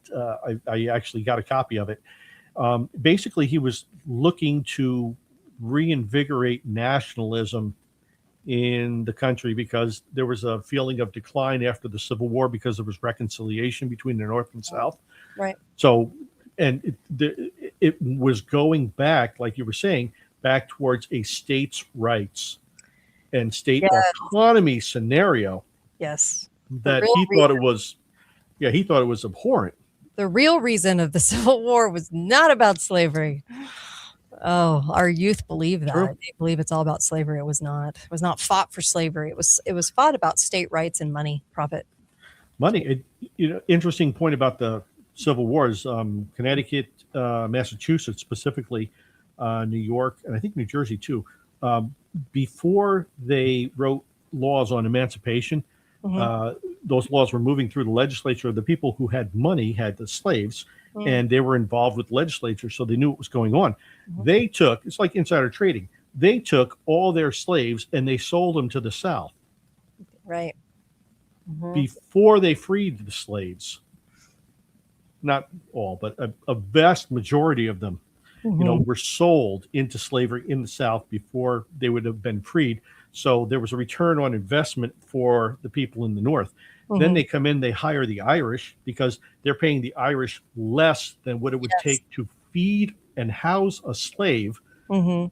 I actually got a copy of it. Basically, he was looking to reinvigorate nationalism in the country, because there was a feeling of decline after the Civil War, because there was reconciliation between the North and South. Right. So, and it was going back, like you were saying, back towards a states' rights and state autonomy scenario. Yes. That he thought it was, he thought it was abhorrent. The real reason of the Civil War was not about slavery. Oh, our youth believe that. True. They believe it's all about slavery. It was not. It was not fought for slavery. It was fought about state rights and money, profit. Money. Interesting point about the Civil Wars. Connecticut, Massachusetts specifically, New York, and I think New Jersey too. Before they wrote laws on emancipation, those laws were moving through the legislature. The people who had money had the slaves, and they were involved with the legislature, so they knew what was going on. They took, it's like insider trading, they took all their slaves and they sold them to the South. Right. Before they freed the slaves. Not all, but a vast majority of them, were sold into slavery in the South before they would have been freed. So there was a return on investment for the people in the North. Then they come in, they hire the Irish, because they're paying the Irish less than what it would take to feed and house a slave.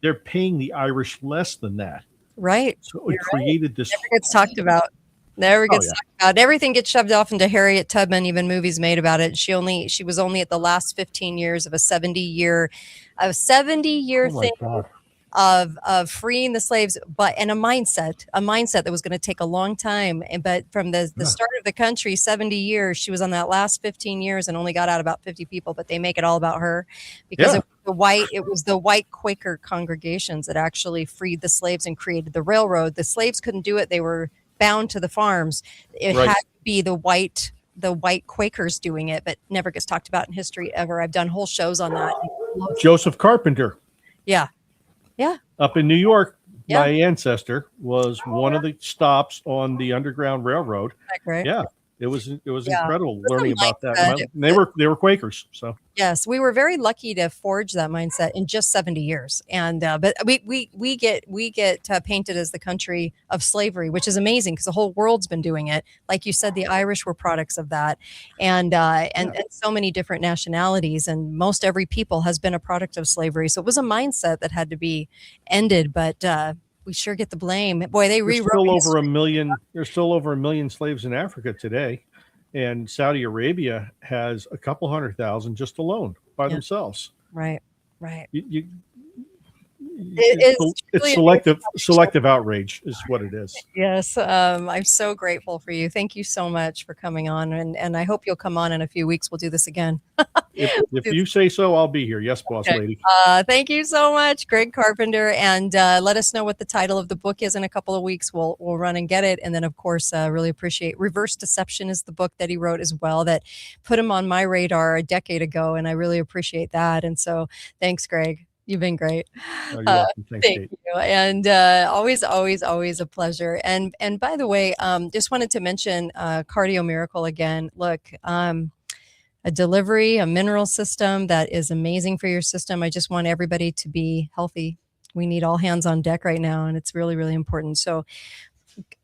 They're paying the Irish less than that. Right. So it created this. Never gets talked about. Never gets talked about. Everything gets shoved off into Harriet Tubman. Even movies made about it. She was only at the last 15 years of a 70-year thing. God. Of freeing the slaves, and a mindset that was going to take a long time. But from the start of the country, 70 years, she was on that last 15 years and only got out about 50 people. But they make it all about her, because it was the white Quaker congregations that actually freed the slaves and created the railroad. The slaves couldn't do it; they were bound to the farms. It had to be the white Quakers doing it, but never gets talked about in history ever. I've done whole shows on that. Joseph Carpenter. Yeah. Up in New York, my ancestor was one of the stops on the Underground Railroad. Right? Yeah, it was incredible learning about that. mindset. They were Quakers, so Yes, we were very lucky to forge that mindset in just 70 years. And but we get painted as the country of slavery, which is amazing, because the whole world's been doing it. Like you said, the Irish were products of that, and so many different nationalities, and most every people has been a product of slavery. So it was a mindset that had to be ended, but we sure get the blame. Boy, they rewrote history. There's still over a million slaves in Africa today. And Saudi Arabia has a couple 100,000 just alone by themselves. Right. It's selective outrage is what it is. Yes. I'm so grateful for you. Thank you so much for coming on. And I hope you'll come on in a few weeks. We'll do this again. If you say so, I'll be here. Yes, boss lady. Thank you so much, Greg Carpenter. And let us know what the title of the book is in a couple of weeks. We'll run and get it. And then, of course, really appreciate Reverse Deception is the book that he wrote as well, that put him on my radar a decade ago. And I really appreciate that. And so thanks, Greg. You've been great. Oh, you're welcome. Thanks, Thank Kate. you. And always a pleasure. And by the way, just wanted to mention Cardio Miracle again. Look, a delivery, a mineral system that is amazing for your system. I just want everybody to be healthy. We need all hands on deck right now, and it's really, really important. So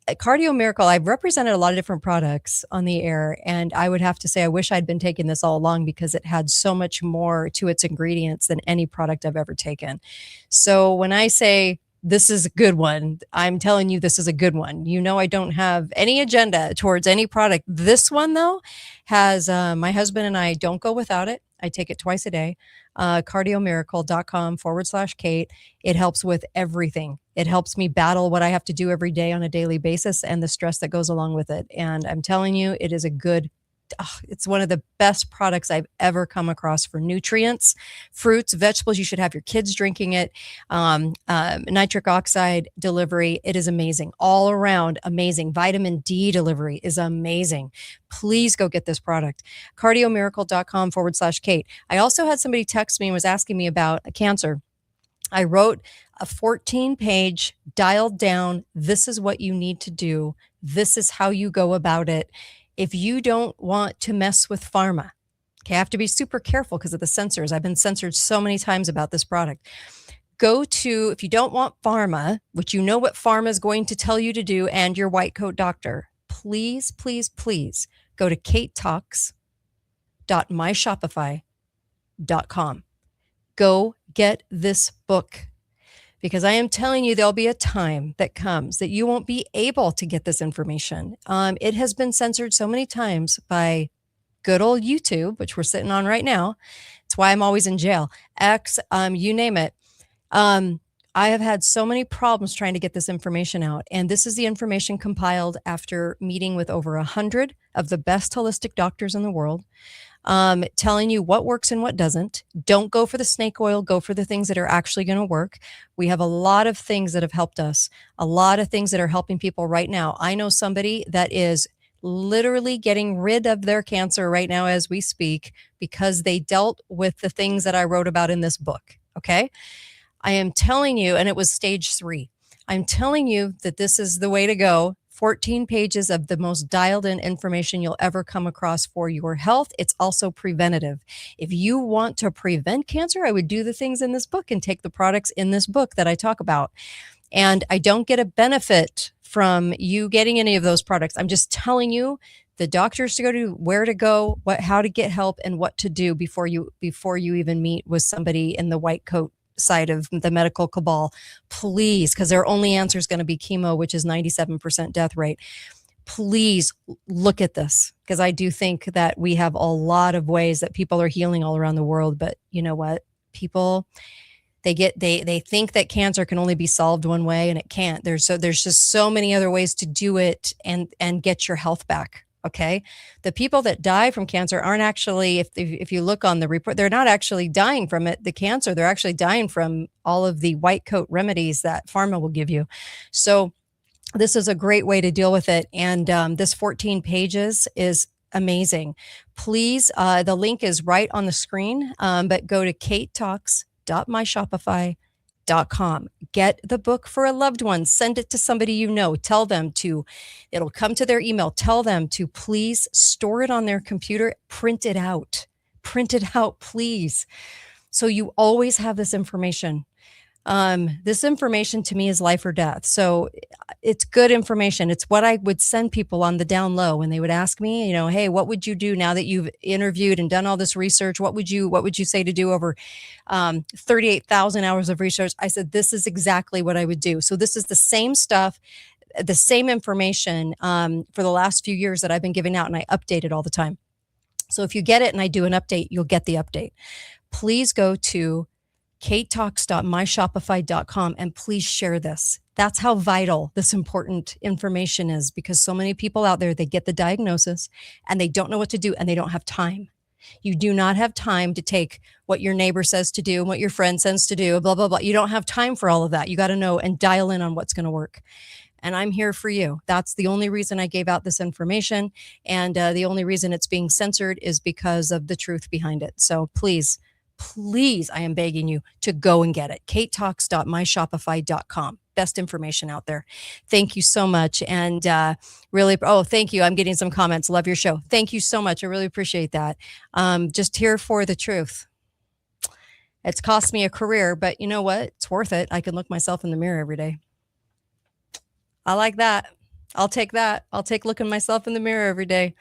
at Cardio Miracle, I've represented a lot of different products on the air, and I would have to say I wish I'd been taking this all along because it had so much more to its ingredients than any product I've ever taken. So when I say this is a good one, I'm telling you this is a good one. You know, I don't have any agenda towards any product. This one, though, has my husband and I don't go without it. I take it twice a day. Cardiomiracle.com/Kate. It helps with everything. It helps me battle what I have to do every day on a daily basis and the stress that goes along with it. And I'm telling you, it is it's one of the best products I've ever come across for nutrients, fruits, vegetables. You should have your kids drinking it. Nitric oxide delivery. It is amazing. All around amazing. Vitamin D delivery is amazing. Please go get this product. Cardiomiracle.com/Kate. I also had somebody text me and was asking me about cancer. I wrote a 14-page dialed down. This is what you need to do. This is how you go about it. If you don't want to mess with pharma, okay, I have to be super careful because of the censors. I've been censored so many times about this product. If you don't want pharma, which you know what pharma is going to tell you to do, and your white coat doctor, please, please, please go to katetalks.myshopify.com. Go get this book. Because I am telling you, there'll be a time that comes that you won't be able to get this information. It has been censored so many times by good old YouTube, which we're sitting on right now. It's why I'm always in jail. X, you name it. I have had so many problems trying to get this information out. And this is the information compiled after meeting with over 100 of the best holistic doctors in the world. Telling you what works and what doesn't. Don't go for the snake oil. Go for the things that are actually going to work. We have a lot of things that have helped us, a lot of things that are helping people right now. I know somebody that is literally getting rid of their cancer right now as we speak because they dealt with the things that I wrote about in this book. Okay. I am telling you, and it was stage 3. I'm telling you that this is the way to go. 14 pages of the most dialed in information you'll ever come across for your health. It's also preventative. If you want to prevent cancer, I would do the things in this book and take the products in this book that I talk about. And I don't get a benefit from you getting any of those products. I'm just telling you the doctors to go to, where to go, how to get help, and what to do before you even meet with somebody in the white coat side of the medical cabal, please, because their only answer is going to be chemo, which is 97% death rate. Please look at this, because I do think that we have a lot of ways that people are healing all around the world. But you know what? People, they think that cancer can only be solved one way, and it can't. There's just so many other ways to do it and get your health back. Okay. The people that die from cancer aren't actually, if you look on the report, they're not actually dying from it, the cancer. They're actually dying from all of the white coat remedies that pharma will give you. So this is a great way to deal with it. And this 14 pages is amazing. Please, the link is right on the screen, but go to katetalks.myshopify.com. Get the book for a loved one. Send it to somebody you know. Tell them it'll come to their email. Tell them to please store it on their computer. Print it out, please. So you always have this information. This information to me is life or death. So it's good information. It's what I would send people on the down low when they would ask me, hey, what would you do now that you've interviewed and done all this research? What would you say to do over 38,000 hours of research? I said, this is exactly what I would do. So this is the same stuff, the same information for the last few years that I've been giving out, and I update it all the time. So if you get it and I do an update, you'll get the update. Please go to katetalks.myshopify.com and please share this. That's how vital this important information is, because so many people out there, they get the diagnosis and they don't know what to do and they don't have time. You do not have time to take what your neighbor says to do and what your friend says to do, blah, blah, blah. You don't have time for all of that. You got to know and dial in on what's going to work. And I'm here for you. That's the only reason I gave out this information. And the only reason it's being censored is because of the truth behind it. So please please, I am begging you to go and get it. katetalks.myshopify.com. Best information out there. Thank you so much. And really, thank you. I'm getting some comments. Love your show. Thank you so much. I really appreciate that. Just here for the truth. It's cost me a career, but you know what? It's worth it. I can look myself in the mirror every day. I like that. I'll take that. I'll take looking myself in the mirror every day.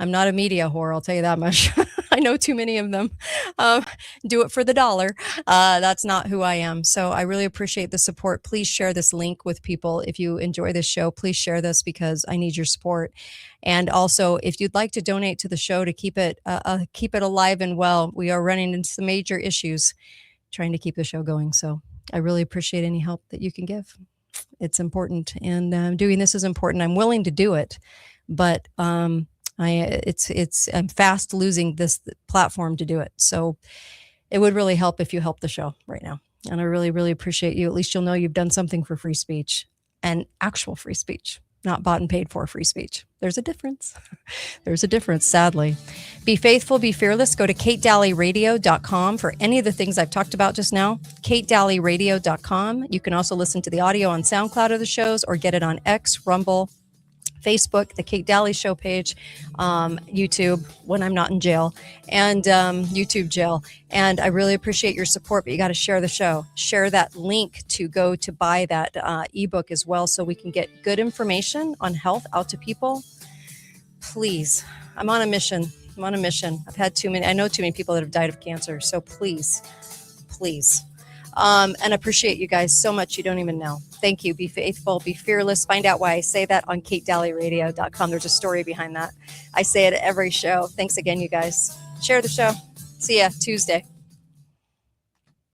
I'm not a media whore, I'll tell you that much. I know too many of them. Do it for the dollar. That's not who I am. So I really appreciate the support. Please share this link with people. If you enjoy this show, please share this because I need your support. And also, if you'd like to donate to the show to keep it alive and well, we are running into some major issues trying to keep the show going. So I really appreciate any help that you can give. It's important. And doing this is important. I'm willing to do it, but I'm fast losing this platform to do it. So it would really help if you help the show right now. And I really, really appreciate you. At least you'll know you've done something for free speech and actual free speech, not bought and paid for free speech. There's a difference. There's a difference, sadly. Be faithful, be fearless. Go to katedalleyradio.com for any of the things I've talked about just now. katedalleyradio.com. You can also listen to the audio on SoundCloud of the shows or get it on X, Rumble, Facebook, the Kate Dalley Show page, YouTube when I'm not in jail, and YouTube jail. And I really appreciate your support, but you got to share the show. Share that link to go to buy that ebook as well so we can get good information on health out to people. Please, I'm on a mission. I've had I know too many people that have died of cancer. So please. And appreciate you guys so much. You don't even know. Thank you. Be faithful, be fearless. Find out why I say that on katedalleyradio.com. There's a story behind that. I say it at every show. Thanks again, you guys. Share the show. See ya Tuesday.